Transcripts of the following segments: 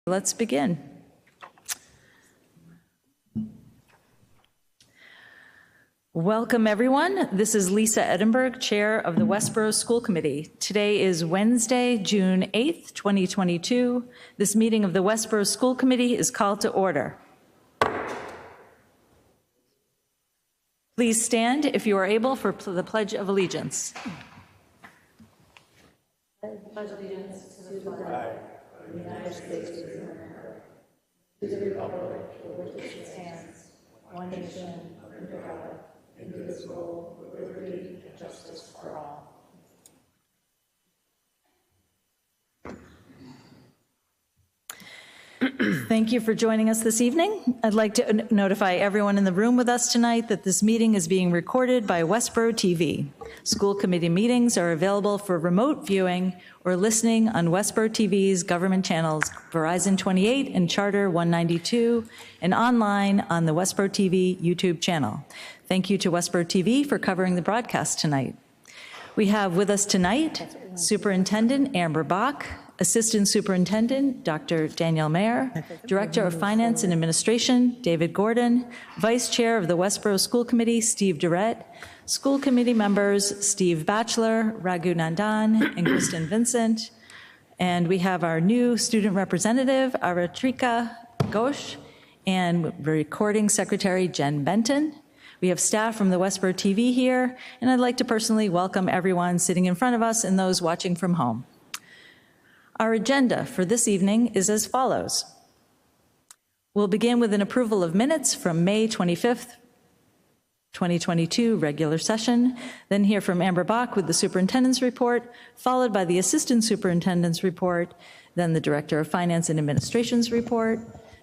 Let's begin. Welcome, everyone. This is Lisa Edinburgh, Chair of the Westborough School Committee. Today is Wednesday, June 8th, 2022. This meeting of the Westborough School Committee is called to order. Please stand if you are able for the Pledge of Allegiance. I pledge allegiance to the flag of the United States of America, to the republic for which it stands, one nation, under God, indivisible, with liberty and justice for all. Thank you for joining us this evening. I'd like to notify everyone in the room with us tonight that this meeting is being recorded by Westborough TV. School committee meetings are available for remote viewing or listening on Westborough TV's government channels, Verizon 28 and Charter 192, and online on the Westborough TV YouTube channel. Thank you to Westborough TV for covering the broadcast tonight. We have with us tonight Superintendent Amber Bach, Assistant Superintendent Dr. Danielle Mayer, Director of Finance and Administration David Gordon, Vice Chair of the Westborough School Committee Steve Durrett, School Committee members Steve Batchelor, Raghu Nandan, and Kristen Vincent. And we have our new student representative, Aratrika Ghosh, and recording secretary Jen Benton. We have staff from the Westborough TV here, and I'd like to personally welcome everyone sitting in front of us and those watching from home. Our agenda for this evening is as follows. We'll begin with an approval of minutes from May 25th, 2022 regular session, then hear from Amber Bach with the superintendent's report, followed by the assistant superintendent's report, then the director of finance and administration's report,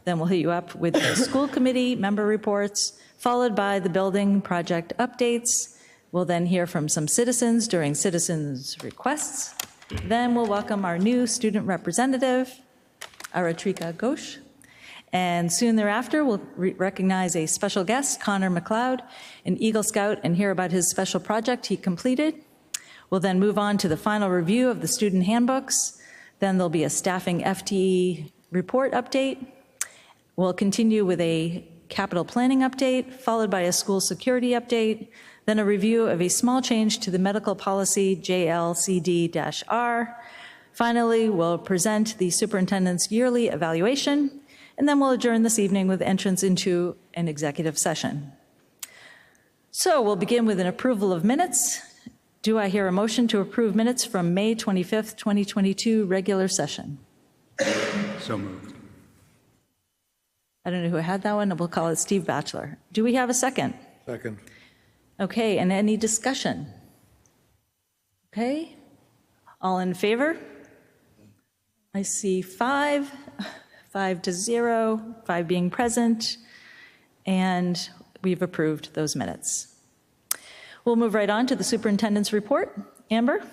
then we'll hit you up with the school committee member reports, followed by the building project updates. We'll then hear from some citizens during citizens' requests. Then we'll welcome our new student representative, Aratrika Ghosh. And soon thereafter, we'll recognize a special guest, Connor McLeod, an Eagle Scout, and hear about his special project he completed. We'll then move on to the final review of the student handbooks. Then there'll be a staffing FTE report update. We'll continue with a capital planning update, followed by a school security update, then a review of a small change to the medical policy JLCD-R. Finally, we'll present the superintendent's yearly evaluation, and then we'll adjourn this evening with entrance into an executive session. So we'll begin with an approval of minutes. Do I hear a motion to approve minutes from May 25th, 2022 regular session? So moved. I don't know who had that one. We'll call it Steve Batchelor. Do we have a second? Second. Okay, and any discussion? Okay, all in favor? I see 5 to 0, 5 being present, and we've approved those minutes. We'll move right on to the superintendent's report. Amber?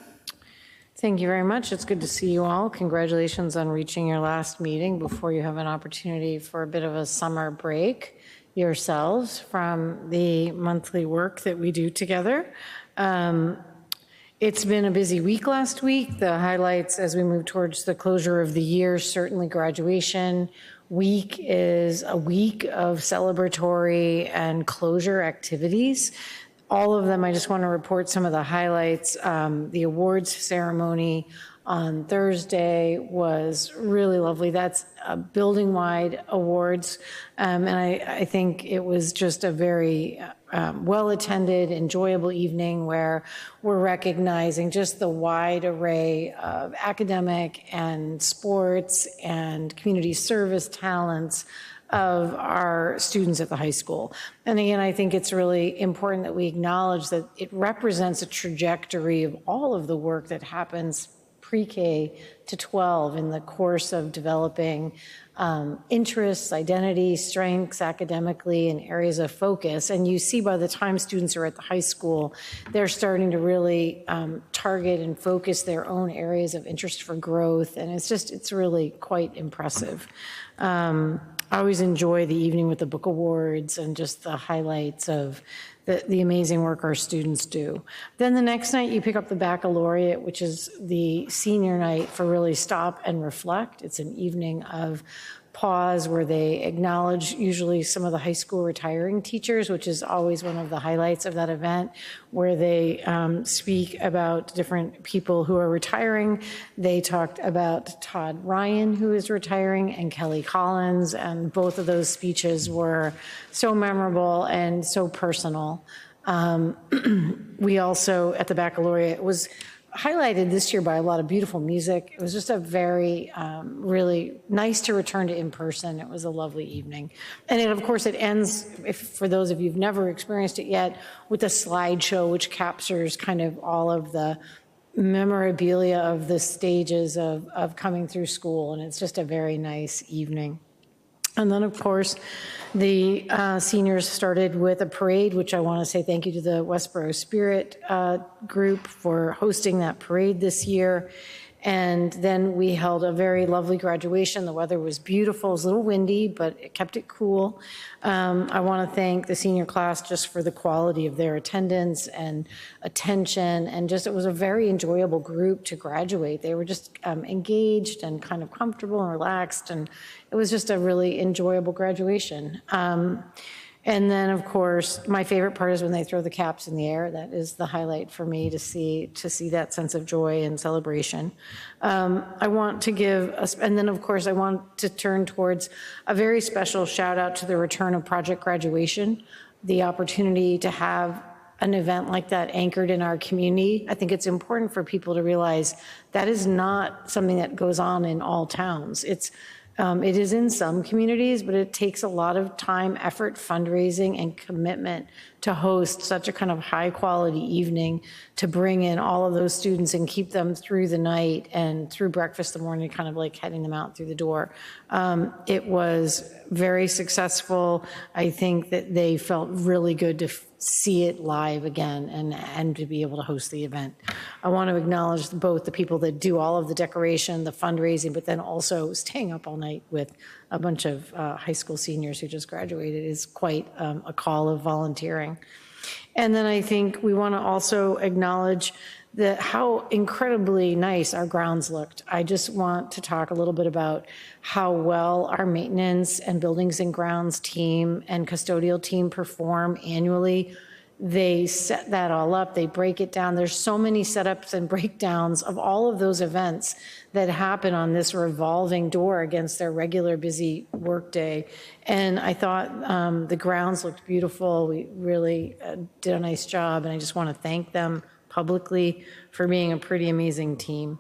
Thank you very much. It's good to see you all. Congratulations on reaching your last meeting before you have an opportunity for a bit of a summer break yourselves from the monthly work that we do together. It's been a busy week last week. The highlights as we move towards the closure of the year, certainly graduation week is a week of celebratory and closure activities. All of them, I just want to report some of the highlights. The awards ceremony on Thursday was really lovely. That's a building-wide awards, and I think it was just a very well-attended, enjoyable evening where we're recognizing just the wide array of academic and sports and community service talents of our students at the high school. And again, I think it's really important that we acknowledge that it represents a trajectory of all of the work that happens pre-K to 12 in the course of developing interests, identity, strengths academically, and areas of focus. And you see by the time students are at the high school, they're starting to really target and focus their own areas of interest for growth. And it's really quite impressive. I always enjoy the evening with the book awards and just the highlights of the amazing work our students do. Then the next night you pick up the baccalaureate, which is the senior night for really stop and reflect. It's an evening of pause where they acknowledge usually some of the high school retiring teachers, which is always one of the highlights of that event, where they speak about different people who are retiring. They talked about Todd Ryan, who is retiring, and Kelly Collins, and both of those speeches were so memorable and so personal. We also, at the baccalaureate, was highlighted this year by a lot of beautiful music. It was just a very, really nice to return to in person. It was a lovely evening. And of course, it ends, for those of you who've never experienced it yet, with a slideshow which captures kind of all of the memorabilia of the stages of coming through school. And it's just a very nice evening. And then, of course, the seniors started with a parade, which I want to say thank you to the Westborough Spirit group for hosting that parade this year. And then we held a very lovely graduation. The weather was beautiful. It was a little windy, but it kept it cool. I want to thank the senior class just for the quality of their attendance and attention. And just, it was a very enjoyable group to graduate. They were just engaged and kind of comfortable and relaxed. And it was just a really enjoyable graduation. And then, of course, my favorite part is when they throw the caps in the air. That is the highlight for me, to see that sense of joy and celebration. I want to give, and then, of course, I want to turn towards a very special shout out to the return of Project Graduation, the opportunity to have an event like that anchored in our community. I think it's important for people to realize that is not something that goes on in all towns. It is in some communities, but it takes a lot of time, effort, fundraising, and commitment to host such a kind of high quality evening, to bring in all of those students and keep them through the night and through breakfast in the morning, kind of like heading them out through the door. It was very successful. I think that they felt really good to see it live again and to be able to host the event. I want to acknowledge both the people that do all of the decoration, the fundraising, but then also staying up all night with a bunch of high school seniors who just graduated is quite a call of volunteering. And then I think we want to also acknowledge how incredibly nice our grounds looked. I just want to talk a little bit about how well our maintenance and buildings and grounds team and custodial team perform annually. They set that all up, they break it down. There's so many setups and breakdowns of all of those events that happen on this revolving door against their regular busy workday. And I thought the grounds looked beautiful. We really did a nice job, and I just want to thank them publicly for being a pretty amazing team.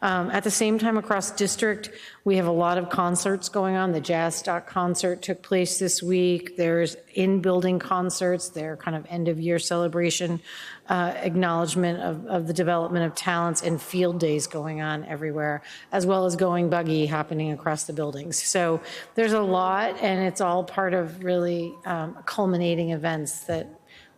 At the same time, across district, we have a lot of concerts going on. The Jazz Stock concert took place this week. There's in-building concerts. They're kind of end-of-year celebration, acknowledgement of the development of talents, and field days going on everywhere, as well as Going Buggy happening across the buildings. So there's a lot, and it's all part of really culminating events that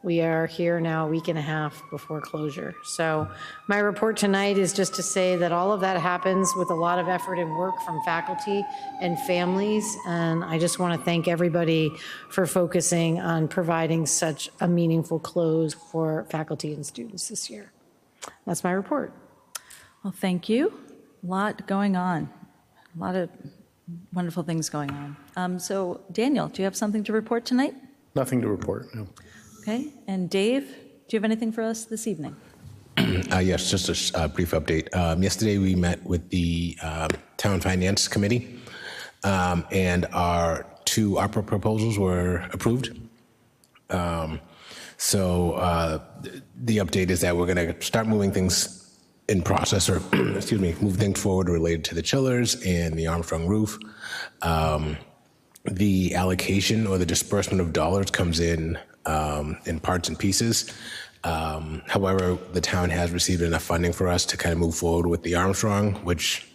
we are here now a week and a half before closure. So my report tonight is just to say that all of that happens with a lot of effort and work from faculty and families. And I just want to thank everybody for focusing on providing such a meaningful close for faculty and students this year. That's my report. Well, thank you. A lot going on. A lot of wonderful things going on. So Daniel, do you have something to report tonight? Nothing to report, no. Okay, and Dave, do you have anything for us this evening? Yes, just a brief update. Yesterday we met with the Town Finance Committee, and our 2 ARPA proposals were approved. So the update is that we're going to start moving things in process, or excuse me, move things forward related to the chillers and the Armstrong roof. The allocation or the disbursement of dollars comes in parts and pieces. However, the town has received enough funding for us to kind of move forward with the Armstrong, which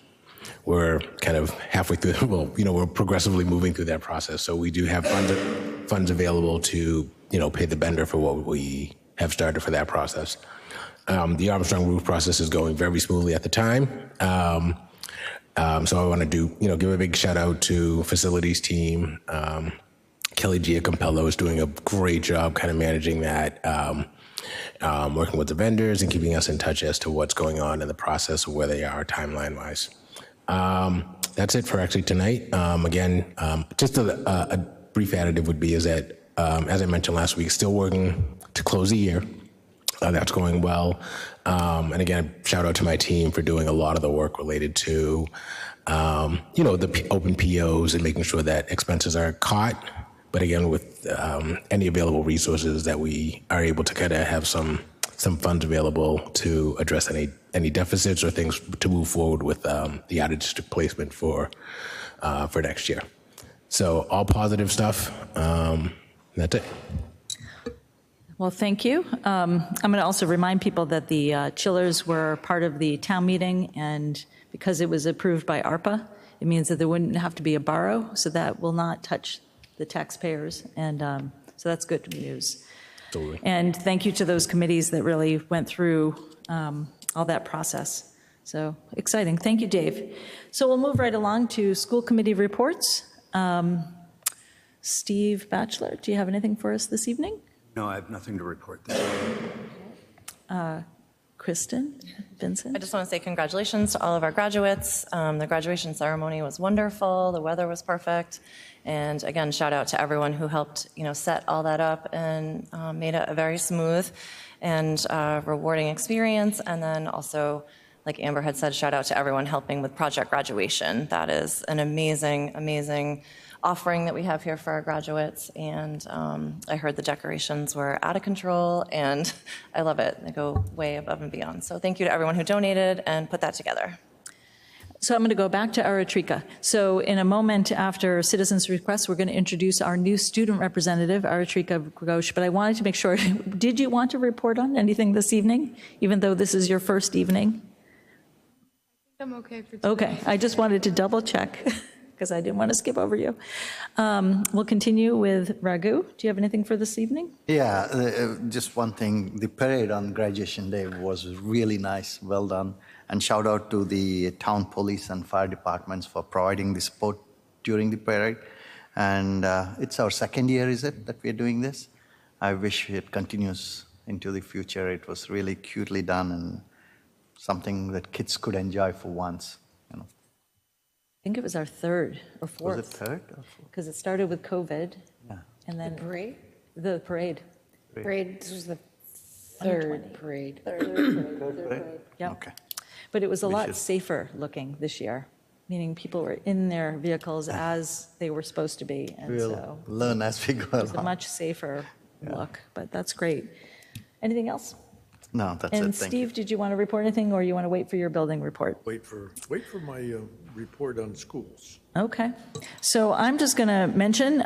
we're kind of halfway through. Well, we're progressively moving through that process. So we do have funds available to, pay the vendor for what we have started for that process. The Armstrong roof process is going very smoothly at the time. So I want to give a big shout out to facilities team, Kelly Giacompello is doing a great job kind of managing that, working with the vendors and keeping us in touch as to what's going on in the process of where they are timeline-wise. That's it for actually tonight. Just a brief additive would be is that, as I mentioned last week, still working to close the year. That's going well. And again, shout out to my team for doing a lot of the work related to, the open POs and making sure that expenses are caught. But again, with any available resources that we are able to kind of have some funds available to address any deficits or things to move forward with the out-of-district placement for next year. So all positive stuff. That's it. Well, thank you. I'm going to also remind people that the chillers were part of the town meeting, and because it was approved by ARPA, it means that there wouldn't have to be a borrow, so that will not touch the taxpayers, and so that's good news. Totally. And thank you to those committees that really went through all that process. So exciting. Thank you, Dave. So we'll move right along to school committee reports. Steve Batchelor, do you have anything for us this evening? No, I have nothing to report this evening. Kristen, Vincent? I just want to say congratulations to all of our graduates. The graduation ceremony was wonderful. The weather was perfect. And again, shout out to everyone who helped, set all that up and made it a very smooth and rewarding experience. And then also, like Amber had said, shout out to everyone helping with project graduation. That is an amazing, amazing offering that we have here for our graduates. And I heard the decorations were out of control, and I love it. They go way above and beyond. So thank you to everyone who donated and put that together. So I'm going to go back to Aratrika. So in a moment after citizens' requests, we're going to introduce our new student representative, Aratrika Ghosh. But I wanted to make sure, did you want to report on anything this evening, even though this is your first evening? I'm okay for today. Okay, I just wanted to double check because I didn't want to skip over you. We'll continue with Raghu. Do you have anything for this evening? Yeah, just one thing. The parade on graduation day was really nice, well done. And shout out to the town police and fire departments for providing the support during the parade. And it's our second year, is it, that we're doing this? I wish it continues into the future. It was really cutely done and something that kids could enjoy for once. I think it was our third or fourth. Was it third or fourth? Because it started with COVID. Yeah. And then Parade? the parade. Parade, this was the third parade. Third parade? Yep. Okay. But it was a lot should- safer looking this year, meaning people were in their vehicles as they were supposed to be. And We'll so learn as we go it was a along. much safer look, but that's great. Anything else? No, that's And it. Thank you. Steve, did you want to report anything, or you want to wait for your building report? Wait for my report on schools. Okay. So I'm just going to mention,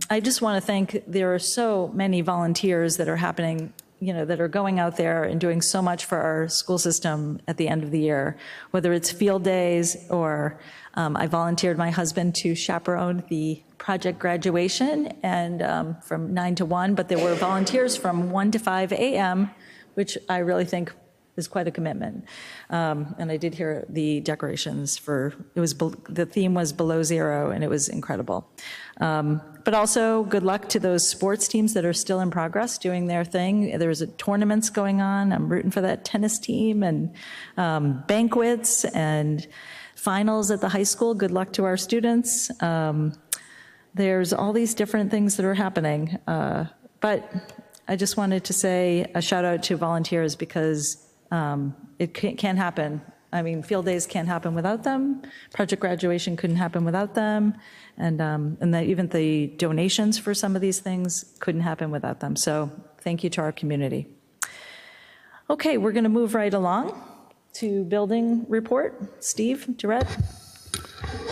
I just want to thank, there are so many volunteers that are happening, that are going out there and doing so much for our school system at the end of the year, whether it's field days or I volunteered my husband to chaperone the project graduation and from 9 to 1, but there were volunteers from 1 to 5 a.m., which I really think is quite a commitment. And I did hear the decorations the theme was below zero, and it was incredible. But also, good luck to those sports teams that are still in progress doing their thing. There's tournaments going on. I'm rooting for that tennis team, and banquets and finals at the high school. Good luck to our students. There's all these different things that are happening. But I just wanted to say a shout out to volunteers because it can't happen. I mean, field days can't happen without them. Project graduation couldn't happen without them. And even the donations for some of these things couldn't happen without them. So thank you to our community. Okay, we're going to move right along to building report. Steve, Durrett?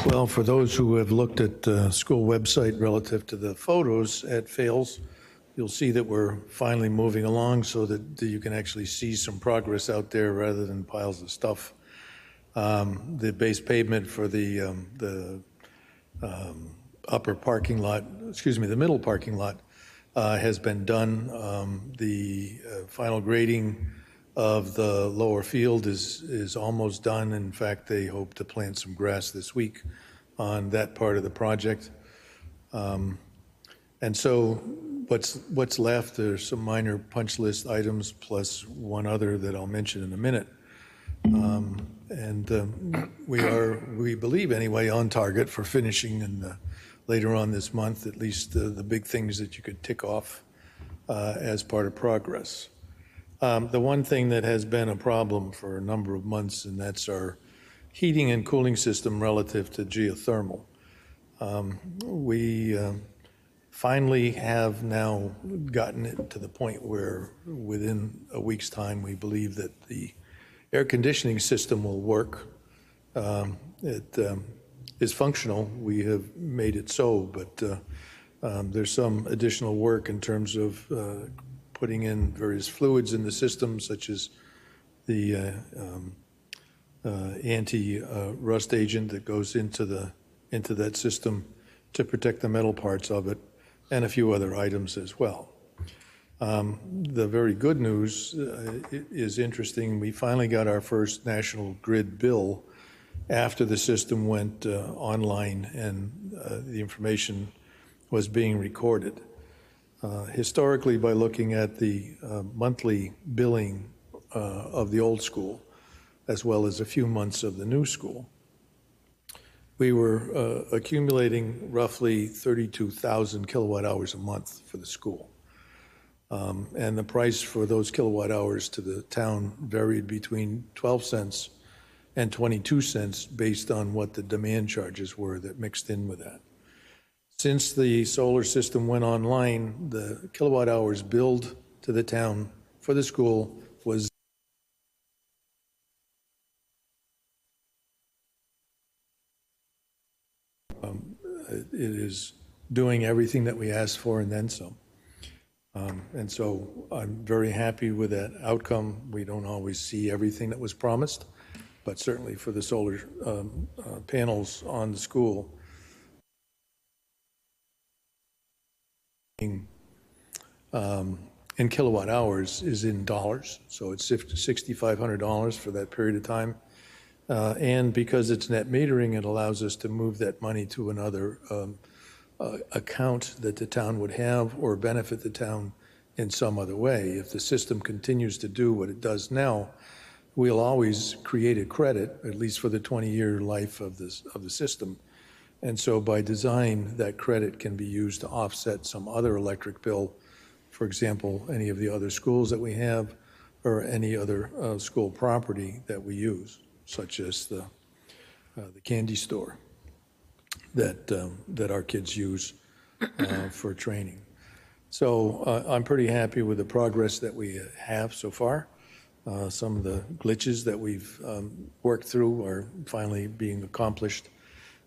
Well, for those who have looked at the school website relative to the photos at Fales, you'll see that we're finally moving along so that you can actually see some progress out there rather than piles of stuff. The base pavement for the upper parking lot, the middle parking lot has been done. The final grading of the lower field is almost done. In fact, they hope to plant some grass this week on that part of the project. And so what's left are some minor punch list items plus one other that I'll mention in a minute. We believe anyway, on target for finishing later on this month, at least the big things that you could tick off as part of progress. The one thing that has been a problem for a number of months, and that's our heating and cooling system relative to geothermal. We finally have now gotten it to the point where within a week's time, we believe that the air conditioning system will work. It is functional. We have made it so, but there's some additional work in terms of putting in various fluids in the system, such as the anti-rust agent that goes into that system to protect the metal parts of it, and a few other items as well. The very good news is interesting. We finally got our first national grid bill after the system went online and the information was being recorded. Historically, by looking at the monthly billing of the old school, as well as a few months of the new school, we were accumulating roughly 32,000 kilowatt hours a month for the school. And the price for those kilowatt hours to the town varied between 12 cents and 22 cents based on what the demand charges were that mixed in with that. Since the solar system went online, the kilowatt hours billed to the town for the school was it is doing everything that we asked for and then some. And so I'm very happy with that outcome. We don't always see everything that was promised, but certainly for the solar panels on the school, in kilowatt hours is in dollars. So it's $6,500 for that period of time. And because it's net metering, it allows us to move that money to another account that the town would have or benefit the town in some other way. If the system continues to do what it does now, we'll always create a credit, at least for the 20-year life of the system. And so by design, that credit can be used to offset some other electric bill, for example, any of the other schools that we have or any other school property that we use, such as the candy store that our kids use for training. So I'm pretty happy with the progress that we have so far. Some of the glitches that we've worked through are finally being accomplished,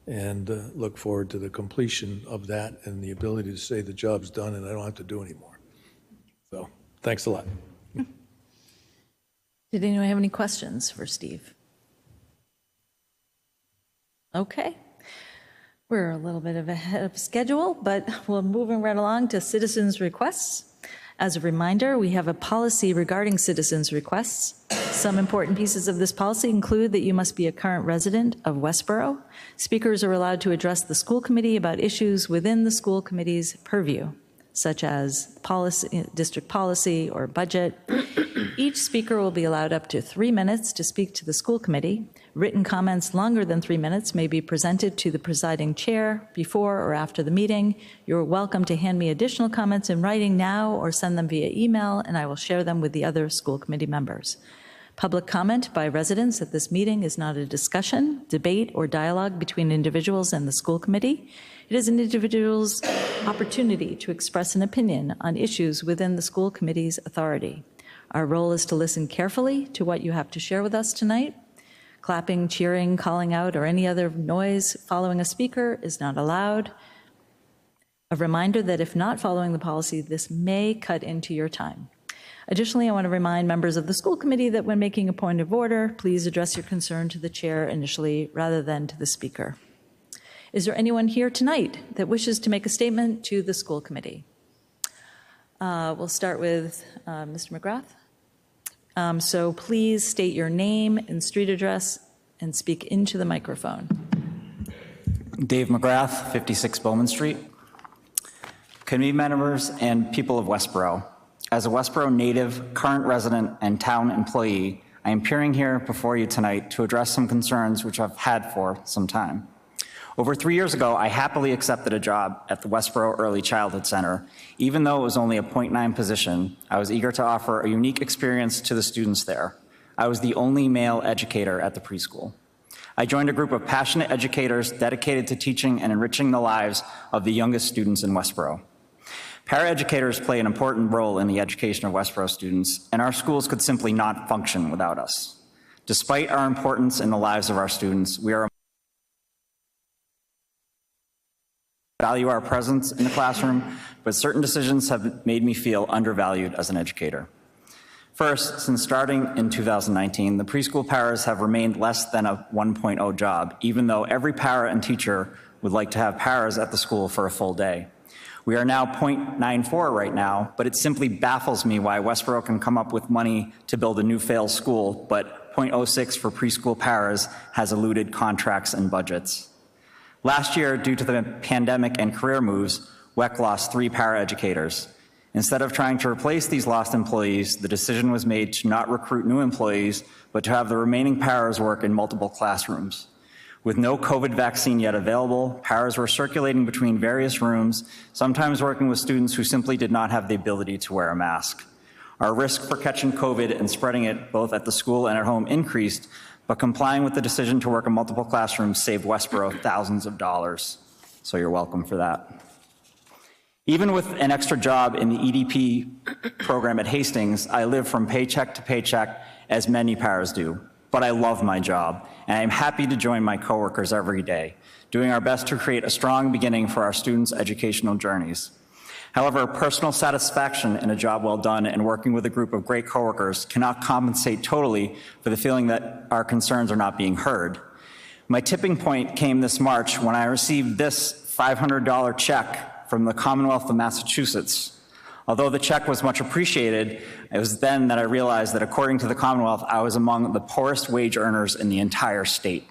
and look forward to the completion of that and the ability to say the job's done and I don't have to do anymore. So thanks a lot. Did anyone have any questions for Steve? Okay. We're a little bit ahead of schedule, but we're moving right along to citizens' requests. As a reminder, we have a policy regarding citizens' requests. Some important pieces of this policy include that you must be a current resident of Westborough. Speakers are allowed to address the school committee about issues within the school committee's purview, such as policy, district policy, or budget. Each speaker will be allowed up to 3 minutes to speak to the school committee. Written comments longer than 3 minutes may be presented to the presiding chair before or after the meeting. You're welcome to hand me additional comments in writing now or send them via email, and I will share them with the other school committee members. Public comment by residents at this meeting is not a discussion, debate, or dialogue between individuals and the school committee. It is an individual's opportunity to express an opinion on issues within the school committee's authority. Our role is to listen carefully to what you have to share with us tonight. Clapping, cheering, calling out, or any other noise following a speaker is not allowed. A reminder that if not following the policy, this may cut into your time. Additionally, I want to remind members of the school committee that when making a point of order, please address your concern to the chair initially rather than to the speaker. Is there anyone here tonight that wishes to make a statement to the school committee? We'll start with Mr. McGrath. So please state your name and street address and speak into the microphone. Dave McGrath, 56 Bowman Street. committee members, and people of Westborough. As a Westborough native, current resident, and town employee, I am appearing here before you tonight to address some concerns which I've had for some time. Over 3 years ago, I happily accepted a job at the Westborough Early Childhood Center. Even though it was only a .9 position, I was eager to offer a unique experience to the students there. I was the only male educator at the preschool. I joined a group of passionate educators dedicated to teaching and enriching the lives of the youngest students in Westborough. Paraeducators play an important role in the education of Westborough students, and our schools could simply not function without us. Despite our importance in the lives of our students, we value our presence in the classroom, but certain decisions have made me feel undervalued as an educator. First, since starting in 2019, the preschool paras have remained less than a 1.0 job, even though every para and teacher would like to have paras at the school for a full day. We are now 0.94 right now, but it simply baffles me why Westborough can come up with money to build a new failed school, but 0.06 for preschool paras has eluded contracts and budgets. Last year, due to the pandemic and career moves, WEC lost 3 paraeducators. Instead of trying to replace these lost employees, the decision was made to not recruit new employees, but to have the remaining paras work in multiple classrooms. With no COVID vaccine yet available, paras were circulating between various rooms, sometimes working with students who simply did not have the ability to wear a mask. Our risk for catching COVID and spreading it both at the school and at home increased, but complying with the decision to work in multiple classrooms saved Westborough thousands of dollars. So you're welcome for that. Even with an extra job in the EDP program at Hastings, I live from paycheck to paycheck, as many paras do. But I love my job, and I'm happy to join my coworkers every day, doing our best to create a strong beginning for our students' educational journeys. However, personal satisfaction in a job well done and working with a group of great coworkers cannot compensate totally for the feeling that our concerns are not being heard. My tipping point came this March when I received this $500 check from the Commonwealth of Massachusetts. Although the check was much appreciated, it was then that I realized that according to the Commonwealth, I was among the poorest wage earners in the entire state.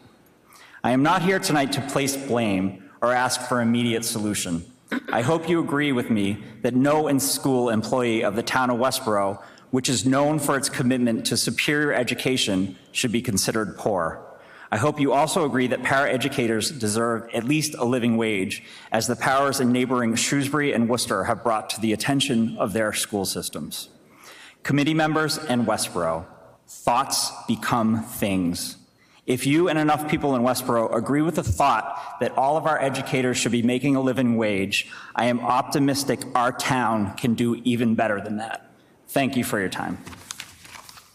I am not here tonight to place blame or ask for immediate solution. I hope you agree with me that no in-school employee of the town of Westborough, which is known for its commitment to superior education, should be considered poor. I hope you also agree that paraeducators deserve at least a living wage, as the paras in neighboring Shrewsbury and Worcester have brought to the attention of their school systems. Committee members and Westborough, thoughts become things. If you and enough people in Westborough agree with the thought that all of our educators should be making a living wage, I am optimistic our town can do even better than that. Thank you for your time.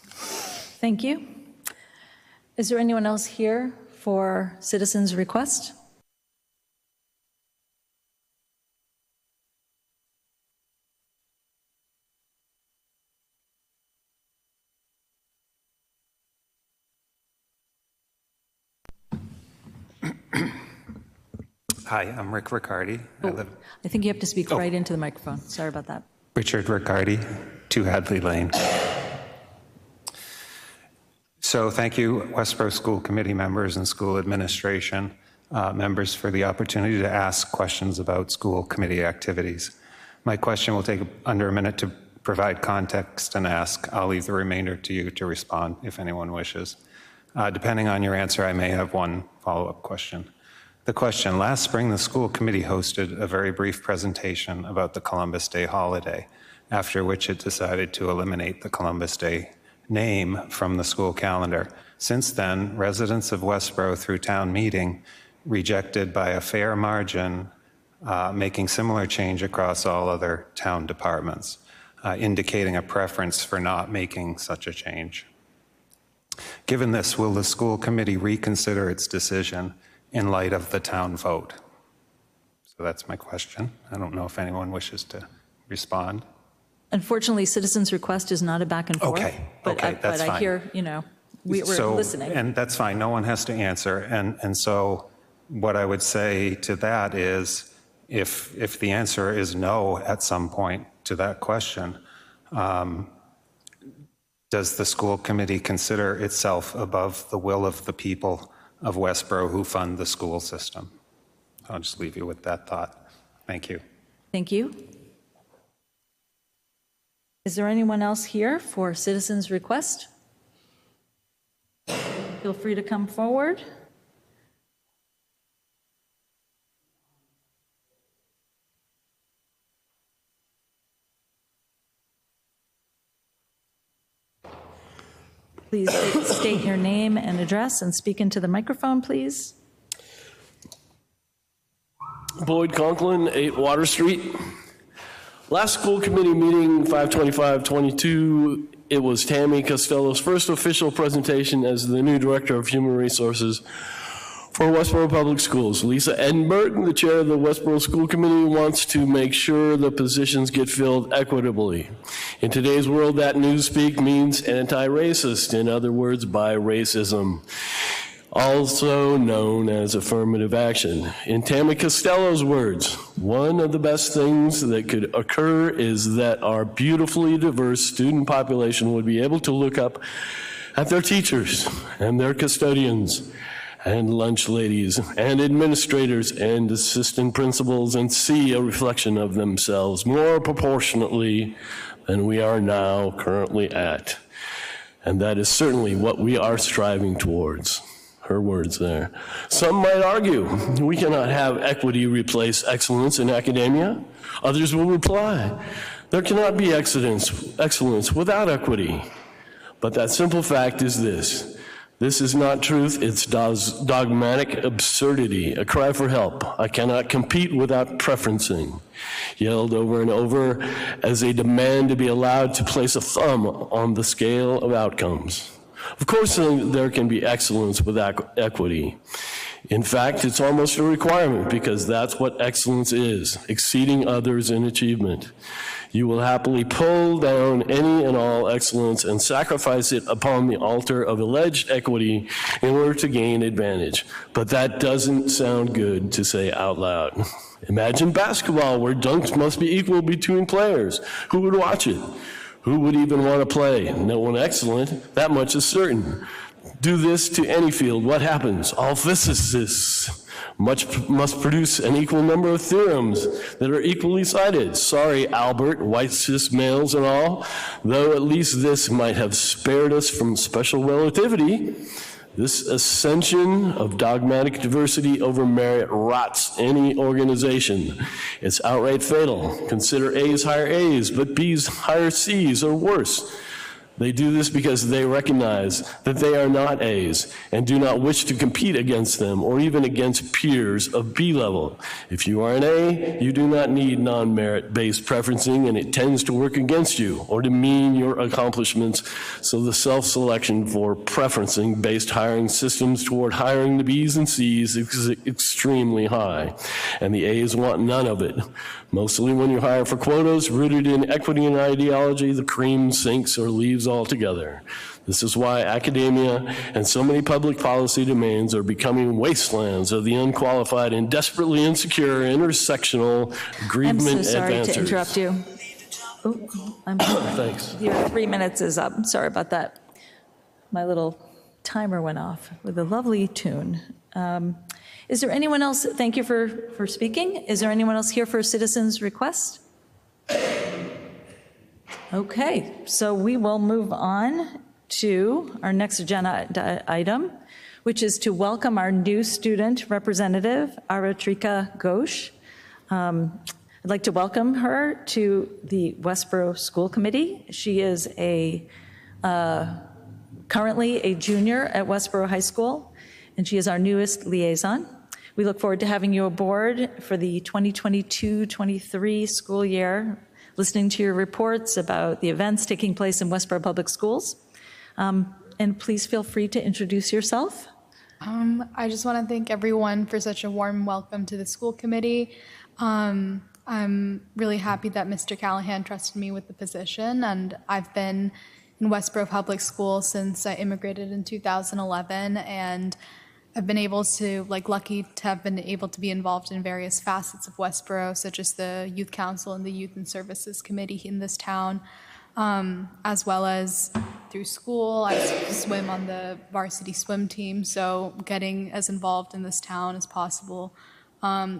Thank you. Is there anyone else here for citizens' request? Hi, I'm Rick Riccardi. I think you have to speak right into the microphone. Sorry about that. Richard Riccardi, 2 Hadley Lane. So thank you, Westborough School Committee members and school administration members, for the opportunity to ask questions about school committee activities. My question will take under a minute to provide context and ask. I'll leave the remainder to you to respond if anyone wishes. Depending on your answer, I may have one follow-up question. The question: last spring, the school committee hosted a very brief presentation about the Columbus Day holiday, after which it decided to eliminate the Columbus Day name from the school calendar. Since then, residents of Westborough, through town meeting, rejected by a fair margin, making similar change across all other town departments, indicating a preference for not making such a change. Given this, will the school committee reconsider its decision in light of the town vote? So that's my question. I don't know if anyone wishes to respond. Unfortunately, citizens' request is not a back and forth. Okay, but that's fine. I hear, we're listening. And that's fine. No one has to answer. And so what I would say to that is, if the answer is no at some point to that question, does the school committee consider itself above the will of the people of Westborough who fund the school system? I'll just leave you with that thought. Thank you. Thank you. Is there anyone else here for citizens' request? Feel free to come forward. Please state your name and address and speak into the microphone, please. Boyd Conklin, 8 Water Street. Last school committee meeting, 5/25/22, it was Tammy Costello's first official presentation as the new Director of Human Resources for Westborough Public Schools. Lisa Edinburgh, the chair of the Westborough School Committee, wants to make sure the positions get filled equitably. In today's world, that newspeak means anti-racist, in other words, by racism, also known as affirmative action. In Tammy Costello's words, one of the best things that could occur is that our beautifully diverse student population would be able to look up at their teachers and their custodians and lunch ladies and administrators and assistant principals and see a reflection of themselves more proportionately than we are now currently at. And that is certainly what we are striving towards. Her words there. Some might argue we cannot have equity replace excellence in academia. Others will reply, there cannot be excellence without equity. But that simple fact is this. This is not truth, it's dogmatic absurdity, a cry for help. I cannot compete without preferencing, yelled over and over as a demand to be allowed to place a thumb on the scale of outcomes. Of course, there can be excellence without equity. In fact, it's almost a requirement because that's what excellence is, exceeding others in achievement. You will happily pull down any and all excellence and sacrifice it upon the altar of alleged equity in order to gain advantage. But that doesn't sound good to say out loud. Imagine basketball where dunks must be equal between players. Who would watch it? Who would even want to play? No one excellent, that much is certain. Do this to any field, what happens? All physicists must produce an equal number of theorems that are equally cited. Sorry, Albert, white cis males and all, though at least this might have spared us from special relativity. This ascension of dogmatic diversity over merit rots any organization. It's outright fatal. Consider A's hire A's, but B's hire C's or worse. They do this because they recognize that they are not A's and do not wish to compete against them or even against peers of B level. If you are an A, you do not need non-merit-based preferencing, and it tends to work against you or demean your accomplishments. So the self-selection for preferencing-based hiring systems toward hiring the B's and C's is extremely high, and the A's want none of it. Mostly when you hire for quotas rooted in equity and ideology, the cream sinks or leaves altogether. This is why academia and so many public policy domains are becoming wastelands of the unqualified and desperately insecure intersectional aggrievement I'm so sorry advancers. to interrupt you. Oh, I'm sorry. Thanks. Your 3 minutes is up. Sorry about that. My little timer went off with a lovely tune. Is there anyone else? Thank you for speaking. Is there anyone else here for a citizen's request? Okay, so we will move on to our next agenda item, which is to welcome our new student representative, Aratrika Ghosh. I'd like to welcome her to the Westborough School Committee. She is currently a junior at Westborough High School, and she is our newest liaison. We look forward to having you aboard for the 2022-23 school year, listening to your reports about the events taking place in Westborough Public Schools. And please feel free to introduce yourself. I just want to thank everyone for such a warm welcome to the school committee. I'm really happy that Mr. Callahan trusted me with the position, and I've been in Westborough Public Schools since I immigrated in 2011, and I've been lucky to have been able to be involved in various facets of Westborough, such as the Youth Council and the Youth and Services Committee in this town, as well as through school. I swim on the varsity swim team, so getting as involved in this town as possible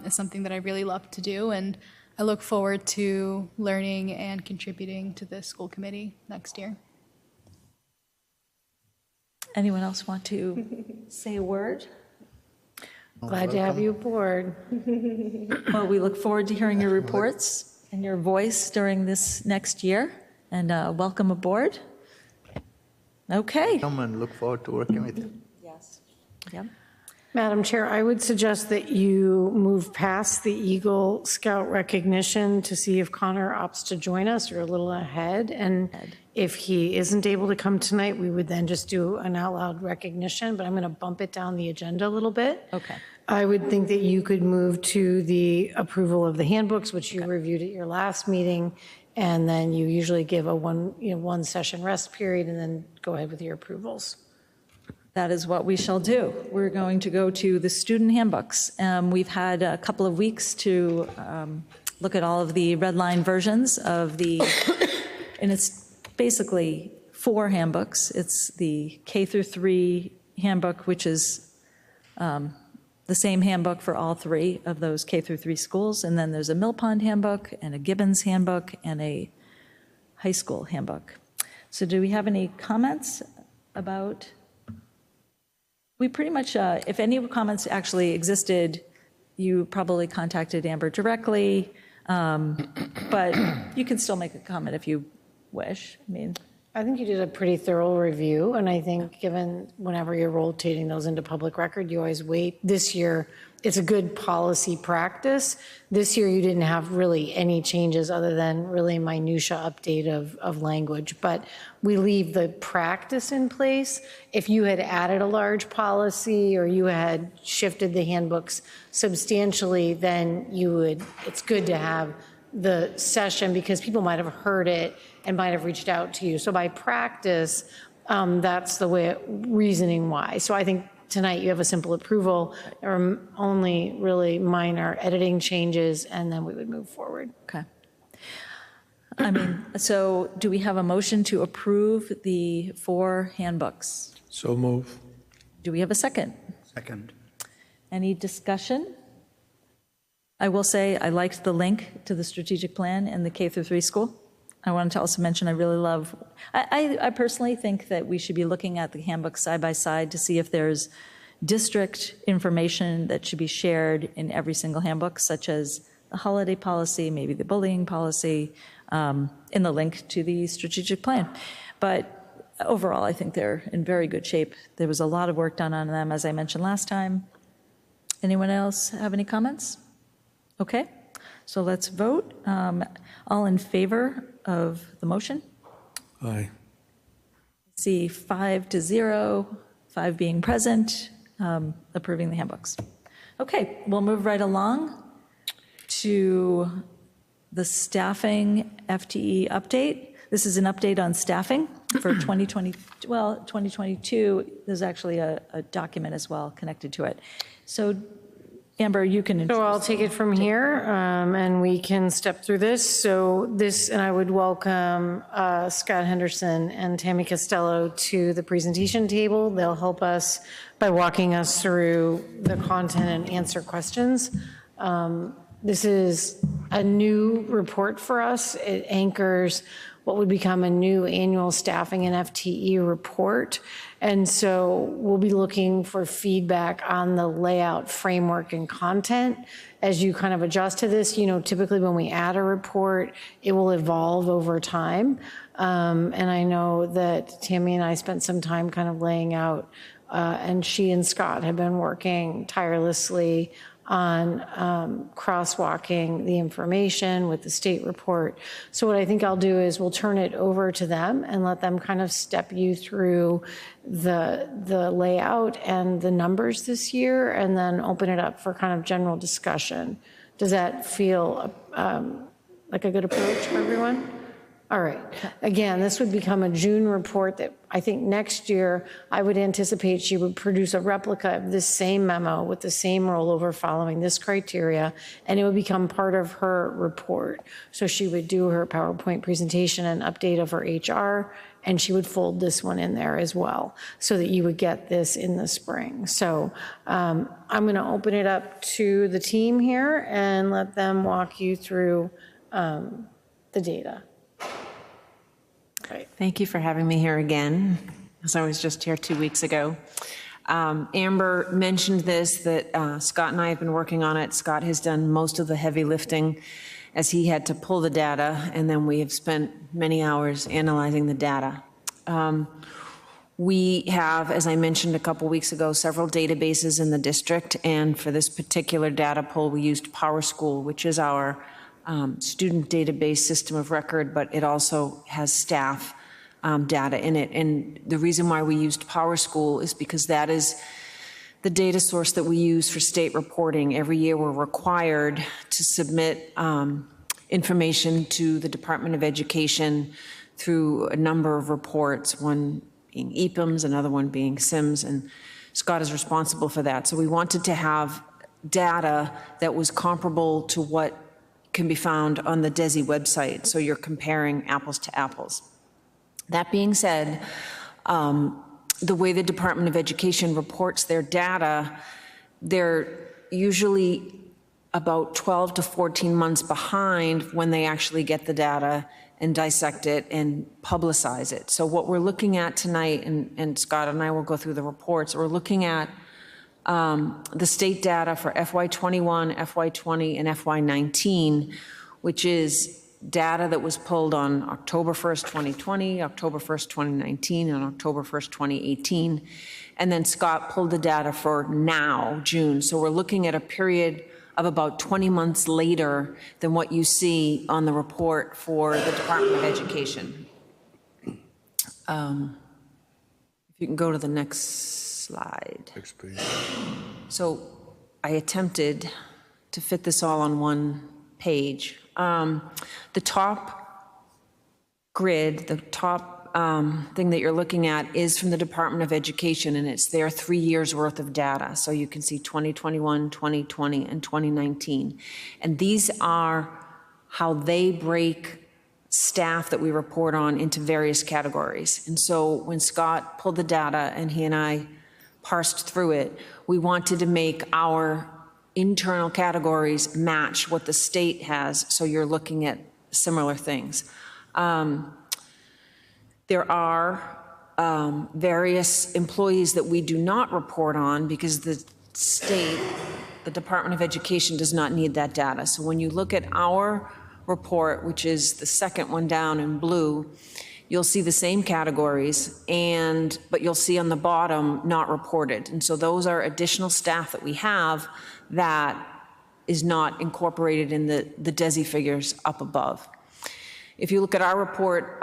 is something that I really love to do. And I look forward to learning and contributing to the school committee next year. Anyone else want to say a word? Glad to have you aboard. Well, we look forward to hearing your reports and your voice during this next year, and welcome aboard. Okay. Come and look forward to working with you. Yes. Yep. Madam Chair, I would suggest that you move past the Eagle Scout recognition to see if Connor opts to join us. You're a little ahead. And if he isn't able to come tonight, we would then just do an out loud recognition, but I'm going to bump it down the agenda a little bit. Okay. I would think that you could move to the approval of the handbooks, which you reviewed at your last meeting, and then you usually give a one session rest period and then go ahead with your approvals. That is what we shall do. We're going to go to the student handbooks. We've had a couple of weeks to look at all of the red line versions of the, and it's basically 4 handbooks. It's the K through 3 handbook, which is the same handbook for all 3 of those K through 3 schools. And then there's a Mill Pond handbook and a Gibbons handbook and a high school handbook. So do we have any comments about? We pretty much, if any comments actually existed, you probably contacted Amber directly, but you can still make a comment if you wish. I mean, I think you did a pretty thorough review, and I think given whenever you're rotating those into public record, you always wait. This year, it's a good policy practice. This year, you didn't have really any changes other than really minutia update of language, but we leave the practice in place. If you had added a large policy or you had shifted the handbooks substantially, then you would, it's good to have the session because people might have heard it and might have reached out to you. So by practice, that's the way, reasoning why. So I think tonight you have a simple approval or only really minor editing changes, and then we would move forward. okay. I mean, so do we have a motion to approve the 4 handbooks? So move. Do we have a second? Second. Any discussion? I will say I liked the link to the strategic plan in the K through 3 school. I wanted to also mention I really love, I personally think that we should be looking at the handbooks side by side to see if there's district information that should be shared in every single handbook, such as the holiday policy, maybe the bullying policy, in the link to the strategic plan. But overall, I think they're in very good shape. There was a lot of work done on them, as I mentioned last time. Anyone else have any comments? Okay, so let's vote. All in favor of the motion? Aye. See 5-0, 5 being present, approving the handbooks. Okay, we'll move right along to the staffing FTE update. This is an update on staffing for 2022. There's actually a document as well connected to it. So Amber, you can introduce. So I'll take it from here, and we can step through this. So this, and I would welcome Scott Henderson and Tammy Costello to the presentation table. They'll help us by walking us through the content and answer questions. This is a new report for us. It anchors what would become a new annual staffing and FTE report. And so we'll be looking for feedback on the layout, framework, and content as you kind of adjust to this. You know, typically when we add a report, it will evolve over time. And I know that Tammy and I spent some time kind of laying out, and she and Scott have been working tirelessly on crosswalking the information with the state report. So what I think I'll do is we'll turn it over to them and let them kind of step you through the layout and the numbers this year, and then open it up for kind of general discussion. Does that feel like a good approach for everyone? All right. Again, this would become a June report that I think next year I would anticipate she would produce a replica of this same memo with the same rollover following this criteria, and it would become part of her report. So she would do her PowerPoint presentation and update of her HR and she would fold this one in there as well so that you would get this in the spring. So I'm going to open it up to the team here and let them walk you through the data. Right. Thank you for having me here again, as I was just here 2 weeks ago. Amber mentioned this, that Scott and I have been working on it. Scott has done most of the heavy lifting as he had to pull the data, and then we have spent many hours analyzing the data. We have, as I mentioned a couple weeks ago, several databases in the district, and for this particular data pull, we used PowerSchool, which is our student database system of record, but it also has staff data in it. And the reason why we used PowerSchool is because that is the data source that we use for state reporting. Every year we're required to submit information to the Department of Education through a number of reports, one being EPIMS, another one being SIMS, and Scott is responsible for that. So we wanted to have data that was comparable to what can be found on the DESI website, so you're comparing apples to apples. That being said, the way the Department of Education reports their data, they're usually about 12 to 14 months behind when they actually get the data and dissect it and publicize it. So what we're looking at tonight, and Scott and I will go through the reports, we're looking at the state data for FY21, FY20, and FY19, which is data that was pulled on October 1st, 2020, October 1st, 2019, and October 1st, 2018. And then Scott pulled the data for now, June. So we're looking at a period of about 20 months later than what you see on the report for the Department of Education. If you can go to the next slide. Next page. So I attempted to fit this all on one page. The top grid, the top thing that you're looking at is from the Department of Education, and it's their 3 years worth of data. So you can see 2021, 2020, and 2019. And these are how they break staff that we report on into various categories. And so when Scott pulled the data and he and I parsed through it, we wanted to make our internal categories match what the state has, so you're looking at similar things. There are various employees that we do not report on because the state, the Department of Education, does not need that data. So when you look at our report, which is the second one down in blue, you'll see the same categories, but you'll see on the bottom not reported. And so those are additional staff that we have that is not incorporated in the DESI figures up above. If you look at our report,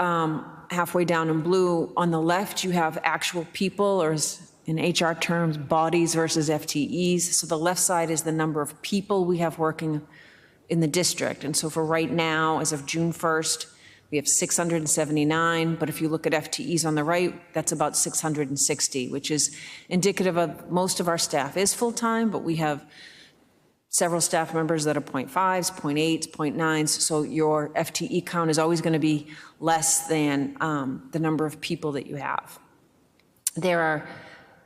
halfway down in blue, on the left you have actual people, or in HR terms, bodies versus FTEs. So the left side is the number of people we have working in the district. And so for right now, as of June 1st, we have 679, but if you look at FTEs on the right, that's about 660, which is indicative of most of our staff is full-time, but we have several staff members that are 0.5s, 0.8s, 0.9s, so your FTE count is always going to be less than the number of people that you have. There are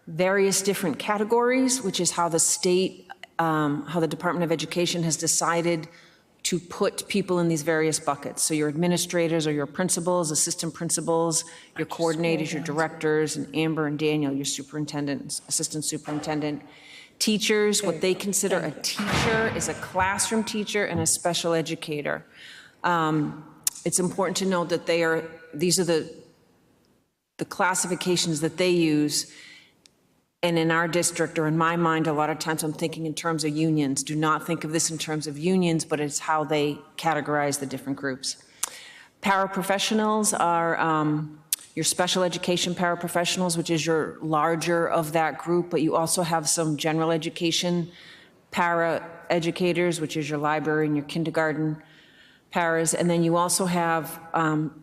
various different categories, which is how the state, how the Department of Education has decided to put people in these various buckets. So your administrators or your principals, assistant principals, your coordinators, your directors, and Amber and Daniel, your superintendent, assistant superintendent. Teachers, what they consider a teacher is a classroom teacher and a special educator. It's important to note that these are the classifications that they use. And in our district, or in my mind, a lot of times I'm thinking in terms of unions. Do not think of this in terms of unions, but it's how they categorize the different groups. Paraprofessionals are your special education paraprofessionals, which is your larger of that group, but you also have some general education para educators, which is your library and your kindergarten paras, and then you also have